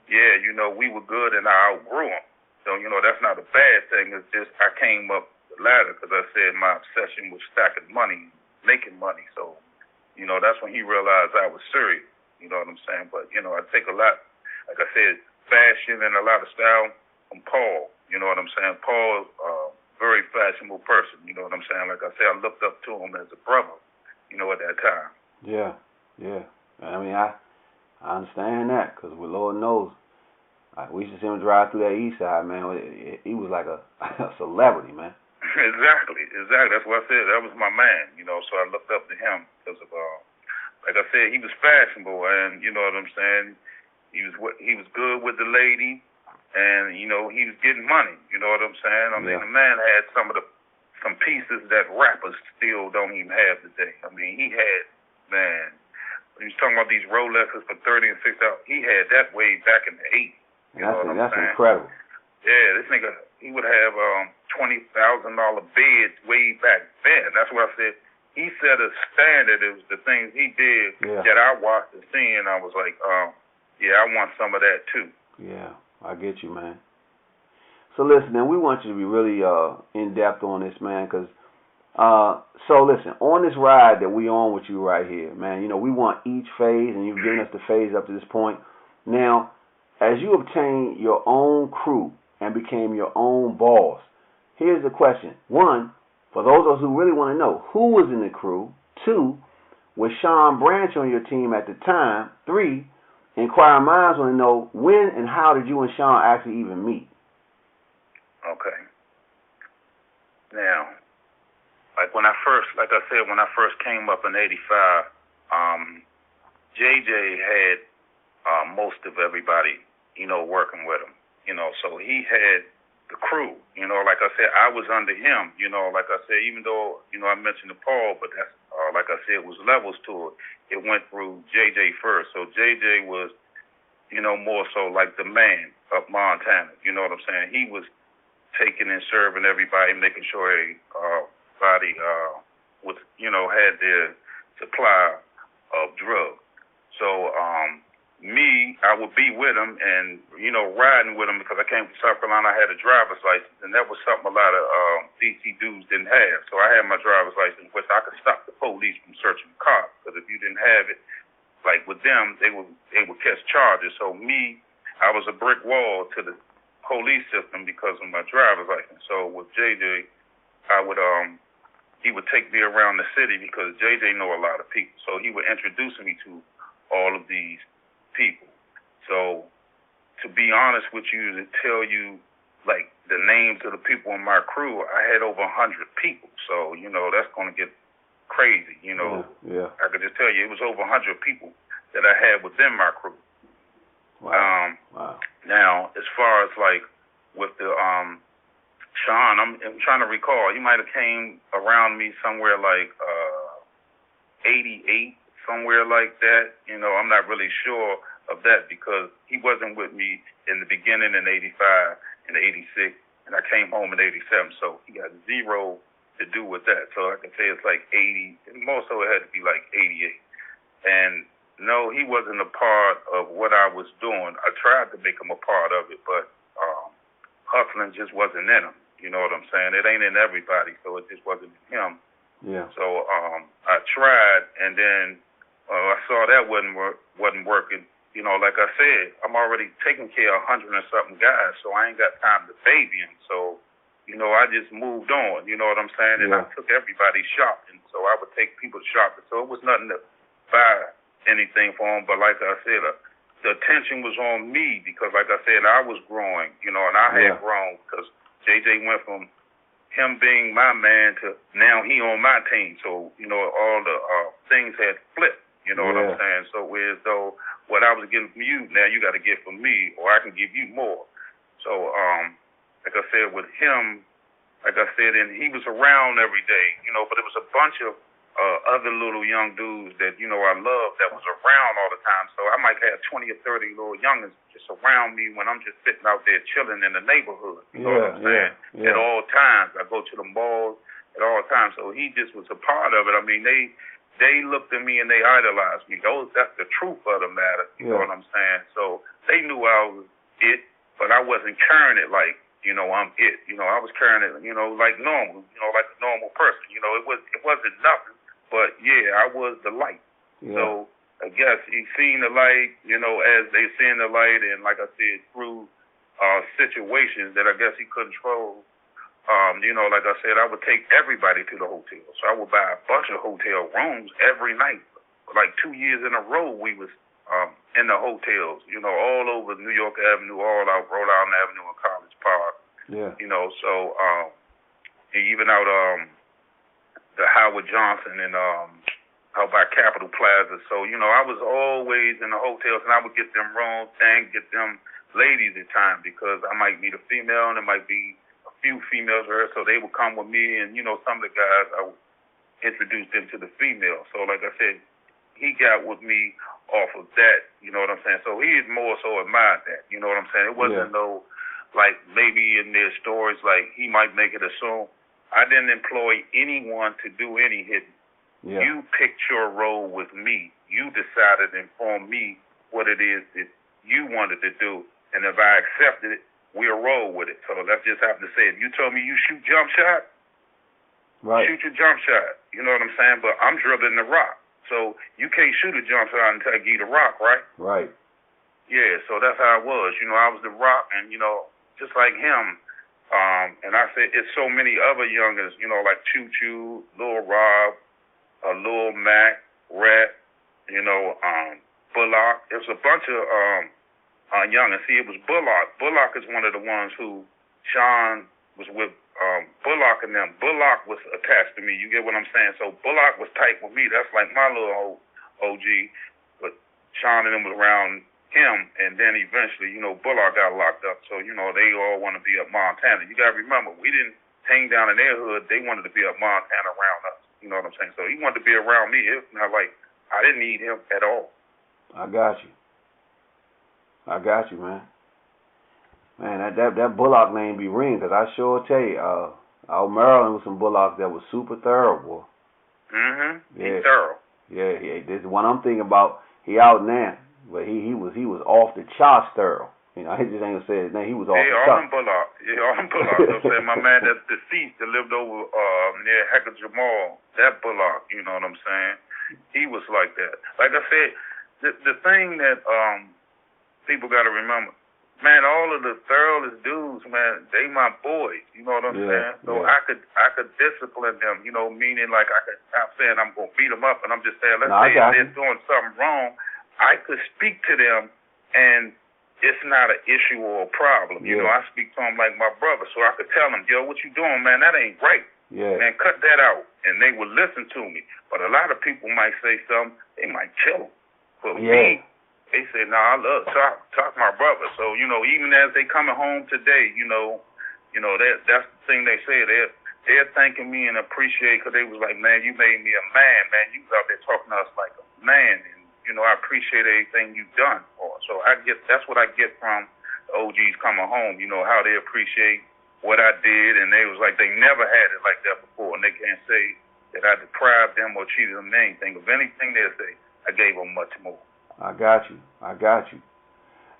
yeah, we were good and I outgrew him. So, that's not a bad thing. It's just I came up the ladder because I said my obsession was stacking money, making money. So, that's when he realized I was serious. You know what I'm saying? But, I take a lot, like I said, fashion and a lot of style from Paul. You know what I'm saying? Paul, very fashionable person. You know what I'm saying? Like I said, I looked up to him as a brother, at that time. Yeah. I mean, I understand that, because Lord knows, we used to see him drive through that east side, man. He was like a celebrity, man. Exactly. That's what I said. That was my man, so I looked up to him because of, like I said, he was fashionable, and you know what I'm saying? He was good with the lady, and, he was getting money, you know what I'm saying? I mean, the man had some pieces that rappers still don't even have today. I mean, he had, man, when he was talking about these Rolexes for $30 and $60, he had that way back in the 80s. That's incredible. Yeah, this nigga, he would have $20,000 beds way back then. That's what I said. He set a standard. It was the things he did that I watched and seen. I was like, I want some of that too. Yeah, I get you, man. So listen, man, we want you to be really in depth on this, man, because so listen, on this ride that we on with you right here, man, we want each phase, and you've given us the phase up to this point. Now, as you obtained your own crew and became your own boss, here's the question. One, for those of us who really want to know, who was in the crew? Two, was Sean Branch on your team at the time? Three, inquiring minds want to know, when and how did you and Sean actually even meet? Okay. Now, when I first came up in 85, JJ had most of everybody, working with him, so he had the crew, like I said, I was under him, like I said, even though, I mentioned to Paul, but that's, like I said, it was levels to it. It went through JJ first. So JJ was, more so like the man of Montana, you know what I'm saying? He was taking and serving everybody, making sure everybody was, had their supply of drugs. So I would be with him and, riding with him because I came from South Carolina. I had a driver's license, and that was something a lot of DC dudes didn't have. So I had my driver's license, which I could stop the police from searching the car, because if you didn't have it, like with them, they would catch charges. So I was a brick wall to the police system because of my driver's license. So with JJ, he would take me around the city because JJ know a lot of people. So he would introduce me to all of these people. So to be honest with you, to tell you like the names of the people in my crew, I had over 100 people. So, that's going to get crazy, Yeah. I could just tell you it was over 100 people that I had within my crew. Wow. Now, as far as like with the Sean, I'm trying to recall. He might have came around me somewhere like 88, somewhere like that. I'm not really sure of that because he wasn't with me in the beginning in 85 and 86, and I came home in 87. So he got zero to do with that. So I can say it's like 80, and more so it had to be like 88. And no, he wasn't a part of what I was doing. I tried to make him a part of it, but hustling just wasn't in him. You know what I'm saying? It ain't in everybody, so it just wasn't in him. Yeah. So I tried, and then I saw that wasn't working. Like I said, I'm already taking care of 100 and something guys, so I ain't got time to baby him. So, I just moved on. You know what I'm saying? And I took everybody shopping, so I would take people shopping. So it was nothing to buy anything for him, but like I said, the attention was on me because, like I said, I was growing, and I had grown because JJ went from him being my man to now he on my team. So, all the things had flipped, what I'm saying? So whereas though what I was getting from you, now you got to get from me or I can give you more. So, like I said, with him, like I said, and he was around every day, but it was a bunch of other little young dudes that, I loved that was around all the time. So I might have 20 or 30 little youngins just around me when I'm just sitting out there chilling in the neighborhood. You know what I'm saying? Yeah. At all times. I go to the malls at all times. So he just was a part of it. I mean, they looked at me and they idolized me. That's the truth of the matter. You know what I'm saying? So they knew I was it, but I wasn't carrying it like, I'm it. I was carrying it, like normal, like a normal person. It wasn't nothing. But, I was the light. Yeah. So, I guess he seen the light, as they seen the light, and like I said, through situations that I guess he controlled, like I said, I would take everybody to the hotel. So I would buy a bunch of hotel rooms every night. Like 2 years in a row, we was in the hotels, all over New York Avenue, all out Rhode Island Avenue and College Park. Yeah. So even out the Howard Johnson and out by Capitol Plaza. So, I was always in the hotels, and I would get them rooms and get them ladies at times because I might meet a female and there might be a few females there, so they would come with me, and, some of the guys, I would introduce them to the female. So, like I said, he got with me off of that, you know what I'm saying? So he more so admired that, you know what I'm saying? It wasn't no, like, maybe in their stories, like, he might make it assume. I didn't employ anyone to do any hitting. Yeah. You picked your role with me. You decided to inform me what it is that you wanted to do. And if I accepted it, we'll roll with it. So let's just have to say, if you told me you shoot jump shot, shoot your jump shot. You know what I'm saying? But I'm dribbling the rock. So you can't shoot a jump shot until I give you the rock, right? Right. Yeah, so that's how it was. I was the rock, and, just like him. And I said, it's so many other youngers, like Choo Choo, Lil Rob, Lil Mac, Rat, Bullock. It was a bunch of youngers. See, it was Bullock. Bullock is one of the ones who Sean was with Bullock and them. Bullock was attached to me. You get what I'm saying? So Bullock was tight with me. That's like my little OG. But Sean and them was around him, and then eventually, Bullock got locked up. So, they all want to be up Montana. You got to remember, we didn't hang down in their hood. They wanted to be up Montana around us. You know what I'm saying? So he wanted to be around me. It's not like I didn't need him at all. I got you, man. Man, that Bullock name be ringing, because I sure tell you, out Maryland with some Bullocks that was super thorough, boy. Mm-hmm. Yeah. He's thorough. Yeah, this is one I'm thinking about. He out now, but he was off the charts thorough. You know, I just ain't gonna say his name. He was off the charts. All them Bullocks. Yeah, all them Bullocks. I'm saying my man that's deceased that lived over near Hecker Jamal, that Bullock, you know what I'm saying? He was like that. Like I said, the thing that people gotta remember, man, all of the thoroughest dudes, man, they my boys, you know what I'm saying? So I could discipline them, you know, meaning like I'm saying I'm gonna beat them up, and I'm just saying, let's say if they're doing something wrong, I could speak to them and it's not an issue or a problem. You know, I speak to them like my brother, so I could tell them, yo, what you doing, man? That ain't right. Yeah. Man, cut that out. And they would listen to me. But a lot of people might say something, they might kill them. But me, they say, I love talk my brother. So, you know, even as they coming home today, you know, that's the thing they say. They're thanking me and appreciate, because they was like, man, you made me a man, man. You was out there talking to us like a man. And, you know, I appreciate everything you've done. So that's what I get from the OGs coming home, you know, how they appreciate what I did, and they was like, they never had it like that before, and they can't say that I deprived them or cheated them of anything. If anything, they'll say, I gave them much more. I got you.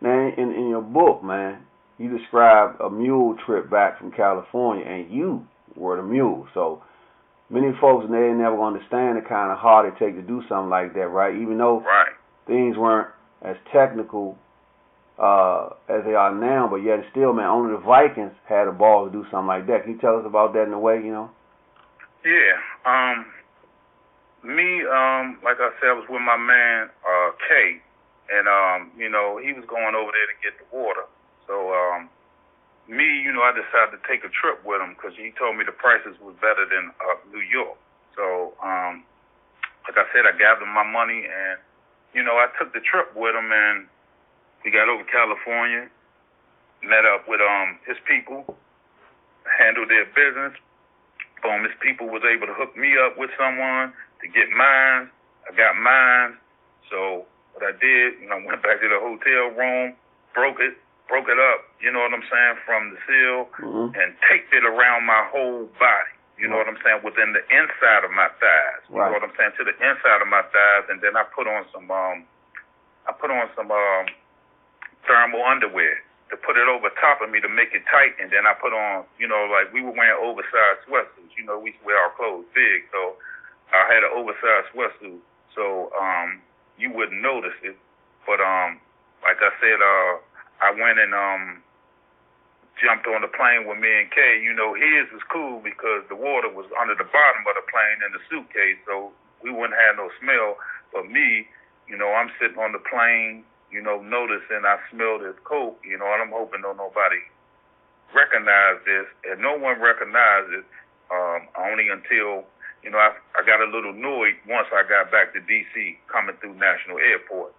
Now, in your book, man, you described a mule trip back from California, and you were the mule, so many folks, they never gonna understand the kind of hard it takes to do something like that, right? Even though things weren't as technical as they are now, but yet still, man, only the Vikings had a ball to do something like that. Can you tell us about that in a way, you know? Yeah. Me, like I said, I was with my man, Kay, and, you know, he was going over there to get the water. So, me, you know, I decided to take a trip with him because he told me the prices was better than New York. So, like I said, I gathered my money and, you know, I took the trip with him, and we got over California, met up with his people, handled their business. His people was able to hook me up with someone to get mine. I got mine. So what I did, you know, I went back to the hotel room, broke it up, you know what I'm saying, from the seal, and taped it around my whole body, you know what I'm saying, within the inside of my thighs, you know what I'm saying, to the inside of my thighs, and then I put on some thermal underwear to put it over top of me to make it tight, and then I put on, you know, like we were wearing oversized sweatsuits, you know, we used to wear our clothes big, so I had an oversized sweatsuit, so you wouldn't notice it, but like I said, I went and jumped on the plane with me and Kay. You know, his was cool because the water was under the bottom of the plane in the suitcase, so we wouldn't have no smell. But me, you know, I'm sitting on the plane, you know, noticing I smelled his coat, you know, and I'm hoping nobody recognized this, and no one recognized it only until, you know, I got a little annoyed once I got back to D.C. coming through National Airport.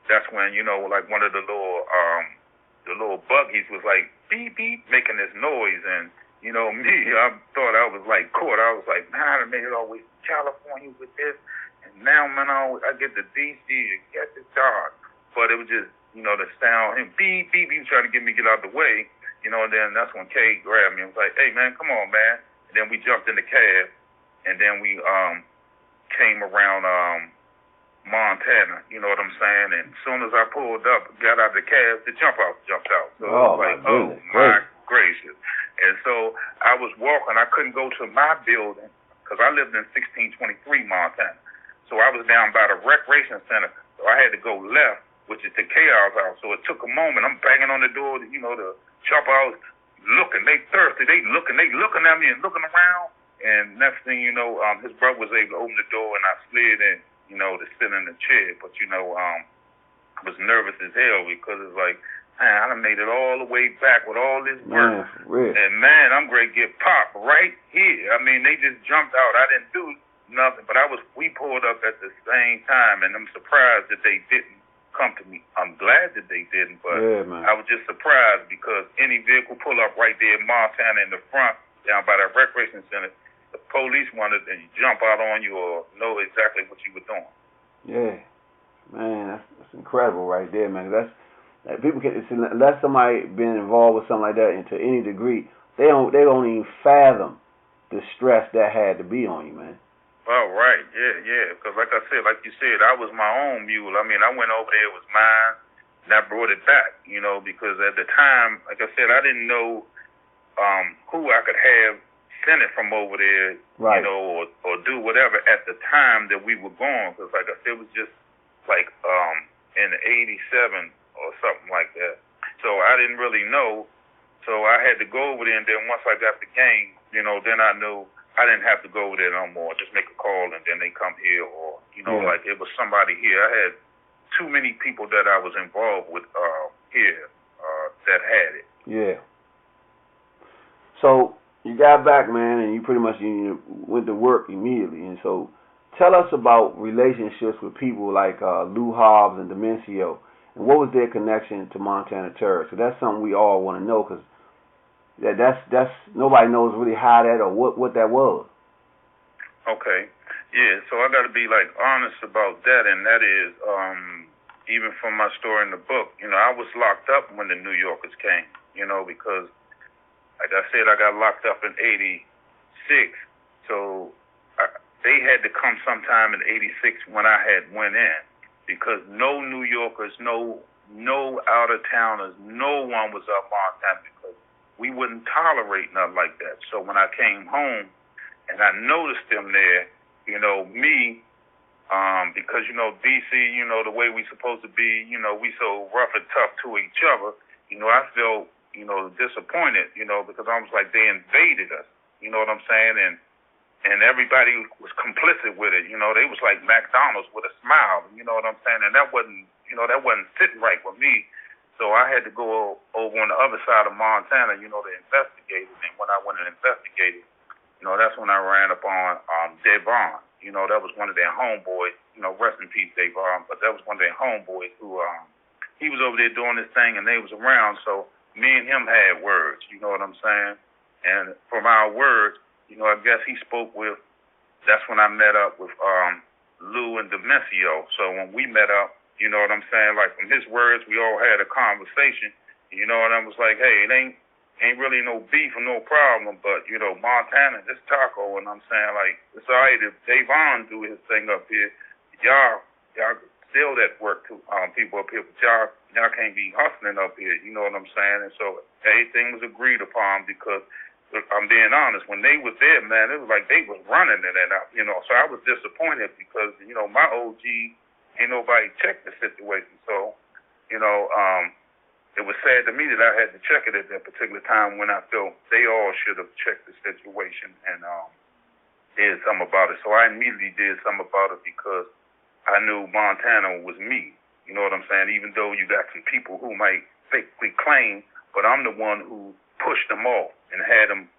That's when, you know, like one of the little buggies was like beep beep making this noise, and you know me, I thought I was like caught. I was like, man, I made it all the way to California with this, and now, man, I get to D.C. to get this dog. But it was just, you know, the sound, and beep beep, he was trying to get me get out the way, you know. And then that's when Kay grabbed me and was like, hey man, come on, man. And then we jumped in the cab, and then we came around Montana, you know what I'm saying? And as soon as I pulled up, got out of the cab, the jumped out. So it was like, oh my gracious. And so I was walking. I couldn't go to my building because I lived in 1623 Montana. So I was down by the recreation center. So I had to go left, which is the chaos house. So it took a moment. I'm banging on the door, you know, the chopper house, looking. They thirsty. They looking at me and looking around. And next thing you know, his brother was able to open the door, and I slid in, you know, to sit in the chair. But, you know, I was nervous as hell because it's like, man, I done made it all the way back with all this work. And, man, I'm going to get popped right here. I mean, they just jumped out. I didn't do nothing, but we pulled up at the same time, and I'm surprised that they didn't come to me. I'm glad that they didn't, but I was just surprised because any vehicle pull up right there in Montana in the front, down by that recreation center, the police wanted to jump out on you or know exactly what you were doing. Yeah, man, that's incredible right there, man. That's people can, unless somebody been involved with something like that, and to any degree, they don't even fathom the stress that had to be on you, man. Oh, right. Yeah. Because like I said, like you said, I was my own mule. I mean, I went over there, it was mine, and I brought it back, because at the time, like I said, I didn't know who I could have send it from over there, right. Or do whatever at the time that we were going. Because like I said, it was just like in '87 or something like that. So I didn't really know. So I had to go over there, and then once I got the game, then I knew I didn't have to go over there no more. Just make a call, and then they come here, or like it was somebody here. I had too many people that I was involved with here that had it. Yeah. So you got back, man, and you pretty much went to work immediately. And so tell us about relationships with people like Lou Hobbs and Demencio, and what was their connection to Montana terrorists? So that's something we all want to know, because that's nobody knows really how that or what that was. Okay. Yeah, so I got to be honest about that, and that is even from my story in the book, I was locked up when the New Yorkers came, because like I said, I got locked up in '86, so they had to come sometime in '86 when I had went in, because no New Yorkers, no out-of-towners, no one was up Montana, because we wouldn't tolerate nothing like that. So when I came home and I noticed them there, me, because, D.C., the way we supposed to be, we so rough and tough to each other, I felt disappointed, because I was like, they invaded us, you know what I'm saying? And everybody was complicit with it, they was like McDonald's with a smile, you know what I'm saying? And that wasn't sitting right with me. So I had to go over on the other side of Montana, to investigate it. And when I went and investigated, that's when I ran up on Devon. That was one of their homeboys, rest in peace, Devon, but that was one of their homeboys who, he was over there doing this thing and they was around. So me and him had words, you know what I'm saying? And from our words, I guess he spoke with, that's when I met up with Lou and Demencio. So when we met up, you know what I'm saying? Like from his words, we all had a conversation, and I was like, hey, it ain't really no beef or no problem, but, Montana, this taco, and I'm saying, like, it's all right if Davon do his thing up here, y'all still that work to people up here, but y'all can't be hustling up here, you know what I'm saying? And so everything was agreed upon, because I'm being honest, when they was there, man, it was like they was running it, and so I was disappointed because, my OG, ain't nobody checked the situation, so, it was sad to me that I had to check it at that particular time when I felt they all should have checked the situation and did something about it. So I immediately did something about it because I knew Montana was me. You know what I'm saying? Even though you got some people who might fakely claim, but I'm the one who pushed them off and had them,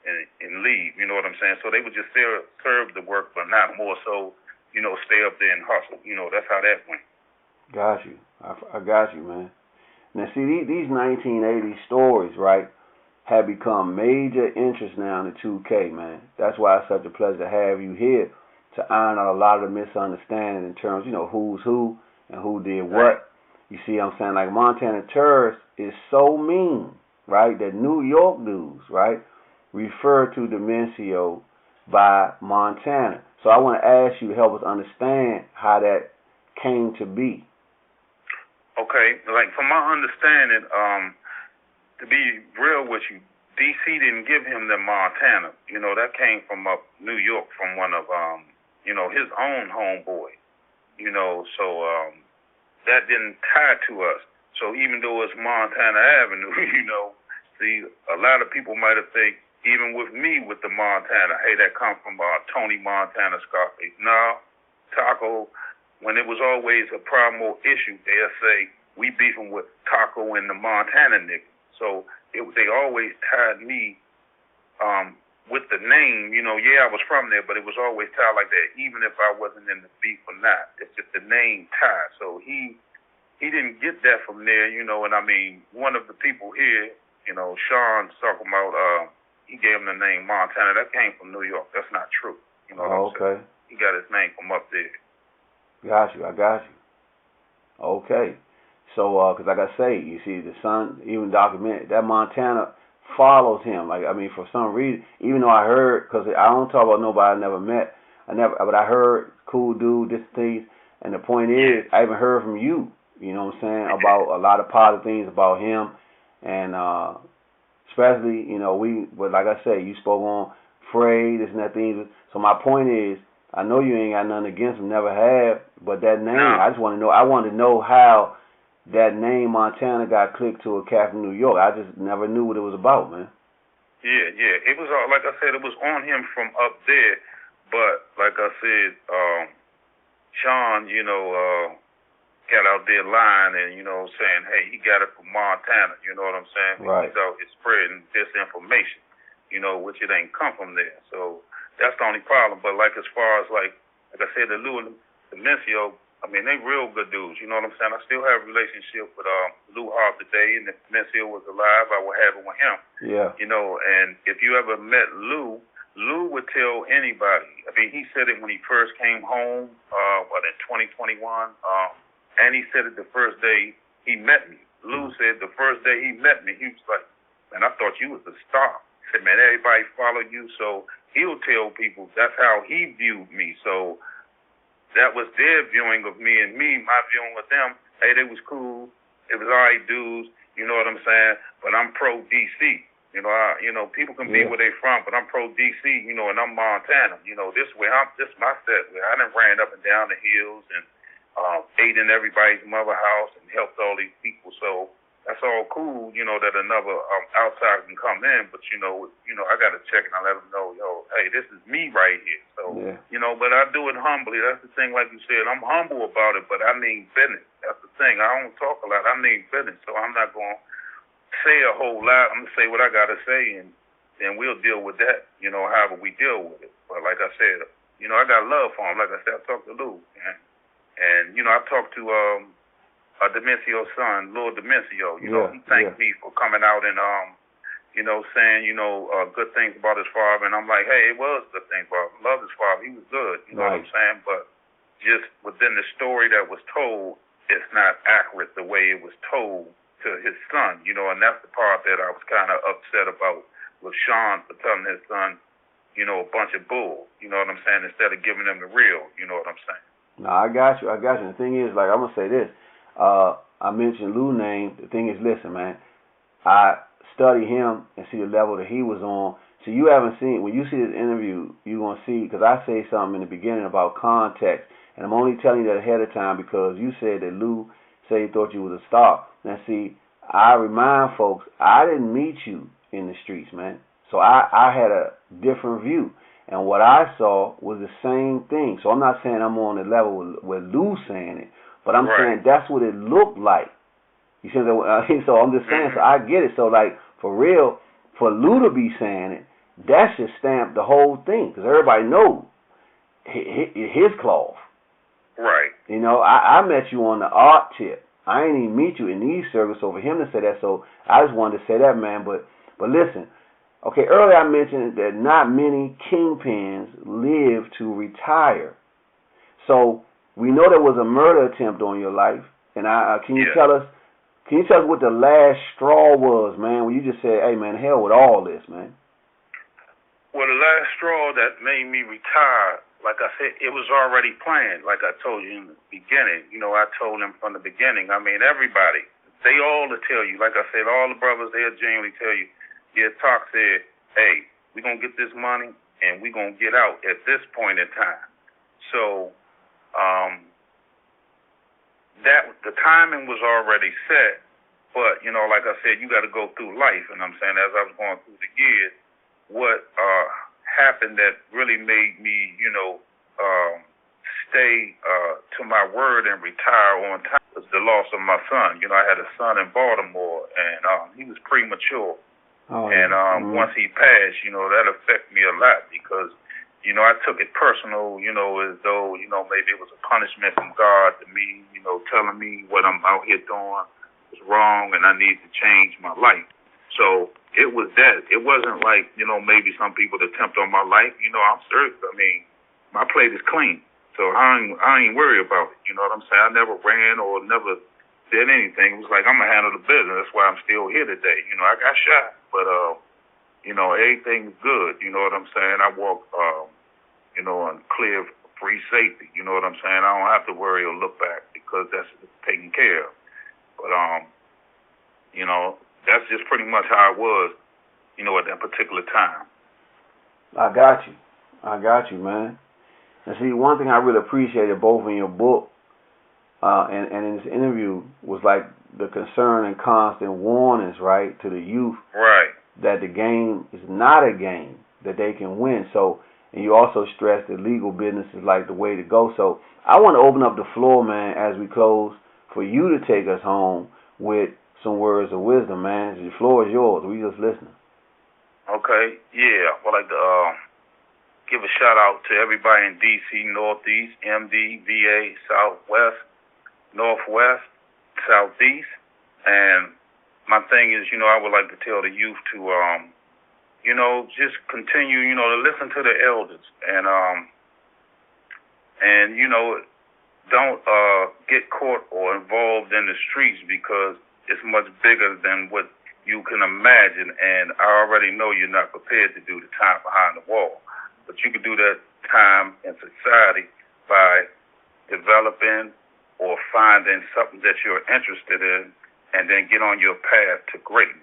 and leave. You know what I'm saying? So they would just serve the work, but not more so, stay up there and hustle. That's how that went. Got you. I got you, man. Now, see, these 1980 stories, right, have become major interest now in the 2K, man. That's why it's such a pleasure to have you here to iron out a lot of the misunderstanding in terms, who's who and who did what. You see what I'm saying? Like, Montana terrorists is so mean, right, that New York dudes, right, refer to Demencio by Montana. So I want to ask you to help us understand how that came to be. Okay, like from my understanding, to be real with you, DC didn't give him the Montana. That came from up New York from one of his own homeboy. So that didn't tie to us. So even though it's Montana Avenue, see, a lot of people might have think, even with me with the Montana, hey, that come from Tony Montana Scarface. No, Taco. When it was always a problem or issue, they'll say, we beefing with Taco and the Montana nigga. So they always tied me with the name. I was from there, but it was always tied like that, even if I wasn't in the beef or not. It's just the name tied. So he didn't get that from there, and I mean, one of the people here, Sean's talking about, he gave him the name Montana. That came from New York. That's not true. What I'm saying? He got his name from up there. Got you. I got you. Okay. So, because like I say, you see, the son even documented that Montana follows him. Like, I mean, for some reason, even though I heard, because I don't talk about nobody I never met, but I heard cool dude, this thing, and the point is, I even heard from you, you know what I'm saying, about a lot of positive things about him, and especially, you know, but like I say, you spoke on Frey, this and that thing. So my point is, I know you ain't got nothing against him, never have, but that name, I just want to know, I want to know how that name Montana got clicked to a cat from New York. I just never knew what it was about, man. Yeah, it was, like I said, it was on him from up there, but like I said, Sean, you know, got out there lying and, you know, saying, hey, he got it from Montana, you know what I'm saying? Right. He's out here spreading disinformation, you know, which it ain't come from there. So that's the only problem. But like as far as like I said, the Lou and the Mencio, I mean, they real good dudes, you know what I'm saying? I still have a relationship with Lou Hart today, and if Mencio was alive, I would have it with him. Yeah. You know, and if you ever met Lou would tell anybody. I mean, he said it when he first came home, in 2021, and he said it the first day he met me. Lou said the first day he met me, he was like, man, I thought you was a star. He said, man, everybody follow you, so he'll tell people that's how he viewed me. So that was their viewing of me, and my viewing with them, hey, they was cool. It was all right dudes, you know what I'm saying? But I'm pro DC. You know, people can be where they from, but I'm pro DC, you know, and I'm Montana. You know, this my set where I done ran up and down the hills and ate in everybody's mother house and helped all these people. So that's all cool, you know, that another outsider can come in, but you know, I gotta check and I let them know, yo, hey, this is me right here. So, you know, but I do it humbly. That's the thing, like you said, I'm humble about it, but I mean business. That's the thing. I don't talk a lot. I mean business, so I'm not going to say a whole lot. I'm going to say what I gotta say, and we'll deal with that, you know, however we deal with it. But like I said, you know, I got love for him. Like I said, I talked to Lou, and you know, I talked to Demencio's son, Lord Demencio, you know, he thanked me for coming out and, you know, saying, you know, good things about his father. And I'm like, hey, it was good things about him. Love his father. He was good. You know what I'm saying? But just within the story that was told, it's not accurate the way it was told to his son, you know, and that's the part that I was kind of upset about with Sean for telling his son, you know, a bunch of bull, you know what I'm saying, instead of giving him the real, you know what I'm saying? No, I got you. The thing is, like, I'm going to say this. I mentioned Lou's name. The thing is, listen, man, I study him and see the level that he was on. So you haven't seen, when you see this interview, you're going to see, because I say something in the beginning about context, and I'm only telling you that ahead of time because you said that Lou said he thought you was a star. Now, see, I remind folks, I didn't meet you in the streets, man. So I had a different view. And what I saw was the same thing. So I'm not saying I'm on the level with Lou saying it, but I'm saying that's what it looked like. You see what I'm saying? So I'm just saying, so I get it. So, like, for real, for Lou to be saying it, that should stamp the whole thing, because everybody knows his cloth. Right. You know, I met you on the art tip. I ain't even meet you in these circles, so for him to say that, so I just wanted to say that, man. But listen, okay, earlier I mentioned that not many kingpins live to retire. So we know there was a murder attempt on your life, and can you tell us what the last straw was, man, when you just said, hey, man, hell with all this, man? Well, the last straw that made me retire, like I said, it was already planned, like I told you in the beginning. You know, I told them from the beginning. I mean, everybody, they all will tell you, like I said, all the brothers, they'll genuinely tell you, yeah, Talk said, hey, we're going to get this money, and we're going to get out at this point in time. So, that the timing was already set, but, you know, like I said, you got to go through life, and I'm saying as I was going through the years, what happened that really made me, you know, stay to my word and retire on time was the loss of my son. You know, I had a son in Baltimore, and he was premature. Once he passed, you know, that affected me a lot because, you know, I took it personal, you know, as though, you know, maybe it was a punishment from God to me, you know, telling me what I'm out here doing was wrong and I need to change my life. So it was that. It wasn't like, you know, maybe some people attempt on my life. You know, I'm serious. I mean, my plate is clean. So I ain't worried about it. You know what I'm saying? I never ran or never did anything. It was like, I'm going to handle the business. That's why I'm still here today. You know, I got shot. But everything's good. You know what I'm saying? I walk, on clear, free safety. You know what I'm saying? I don't have to worry or look back because that's taken care of. But that's just pretty much how it was, at that particular time. I got you, man. And see, one thing I really appreciated both in your book and in this interview was like the concern and constant warnings, right, to the youth, right, that the game is not a game that they can win. So, and you also stress that legal business is like the way to go. So, I want to open up the floor, man, as we close, for you to take us home with some words of wisdom, man. The floor is yours. We just listening. Okay, yeah. I'd like to give a shout out to everybody in D.C., Northeast, MD, VA, Southwest, Northwest, Southeast. And my thing is, I would like to tell the youth to, just continue, to listen to the elders and don't get caught or involved in the streets because it's much bigger than what you can imagine. And I already know you're not prepared to do the time behind the wall. But you can do that time in society by developing or finding something that you're interested in and then get on your path to greatness.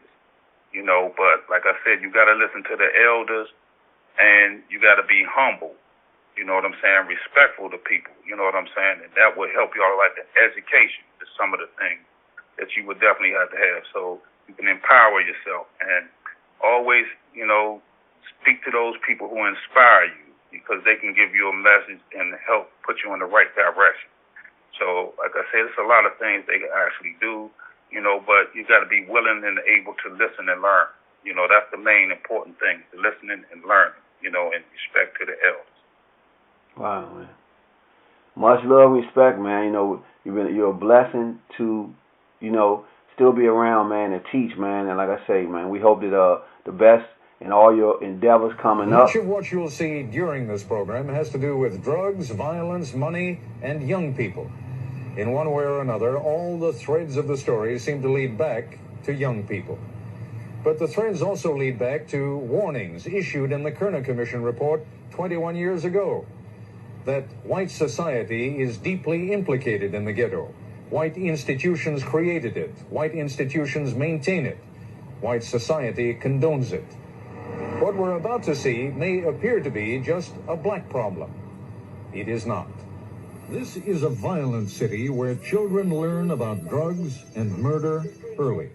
But like I said, you got to listen to the elders and you got to be humble. You know what I'm saying? Respectful to people. You know what I'm saying? And that will help you all like the education is some of the things that you would definitely have to have so you can empower yourself and always, speak to those people who inspire you because they can give you a message and help put you in the right direction. So, like I said, it's a lot of things they can actually do, but you got to be willing and able to listen and learn. That's the main important thing, the listening and learning, in respect to the elders. Wow, man. Much love, respect, man. You're a blessing to, still be around, man, and teach, man. And like I say, man, we hope that the best in all your endeavors coming up. Much of what you'll see during this program has to do with drugs, violence, money, and young people. In one way or another, all the threads of the story seem to lead back to young people. But the threads also lead back to warnings issued in the Kerner Commission report 21 years ago that white society is deeply implicated in the ghetto. White institutions created it. White institutions maintain it. White society condones it. What we're about to see may appear to be just a black problem. It is not. This is a violent city where children learn about drugs and murder early.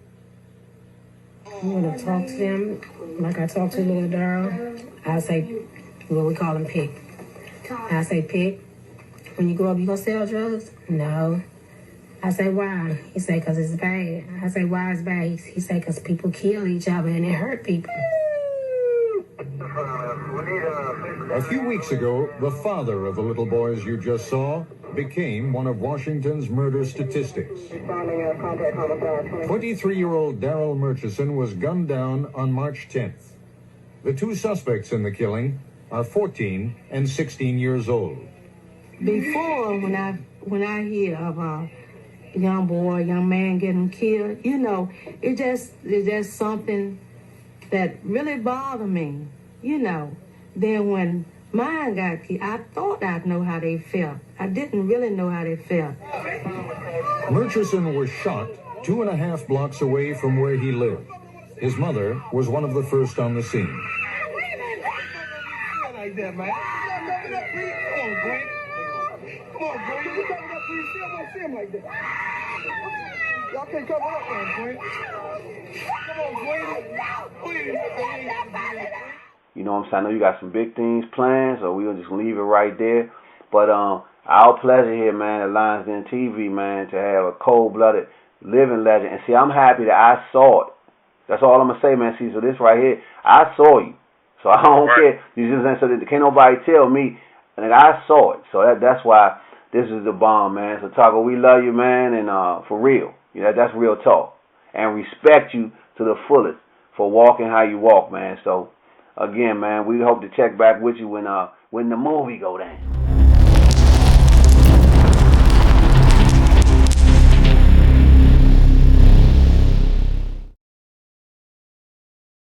I'm going to talk to them like I talk to little Daryl. I say, what we call him, Pick. I say, Pick, when you grow up, you going to sell drugs? No. I say, why? He say, because it's bad. I say, why it's bad? He say, because people kill each other and it hurt people. A few weeks ago, the father of the little boys you just saw became one of Washington's murder statistics. 23-year-old Darrell Murchison was gunned down on March 10th. The two suspects in the killing are 14 and 16 years old. Before, when I hear of a young boy, young man getting killed, it's just something that really bothered me, Then when mine got killed, I thought I'd know how they felt. I didn't really know how they felt. Murchison was shot 2.5 blocks away from where he lived. His mother was one of the first on the scene. Like that, man. Come on, Gwen. Come on, Gwen. You cover up for yourself. I don't see him like that. Y'all can't cover up, man, Gwen. Come on, Gwen. Please. You know what I'm saying? I know you got some big things planned, so we're just going to leave it right there. But our pleasure here, man, at Lions Den TV, man, to have a cold-blooded living legend. And see, I'm happy that I saw it. That's all I'm going to say, man. See, so this right here, I saw you. So I don't care. You just so that can't nobody tell me. And I saw it. So that's why this is the bomb, man. So Taco, we love you, man, and for real. That's real talk. And respect you to the fullest for walking how you walk, man. So again, man, we hope to check back with you when the movie go down.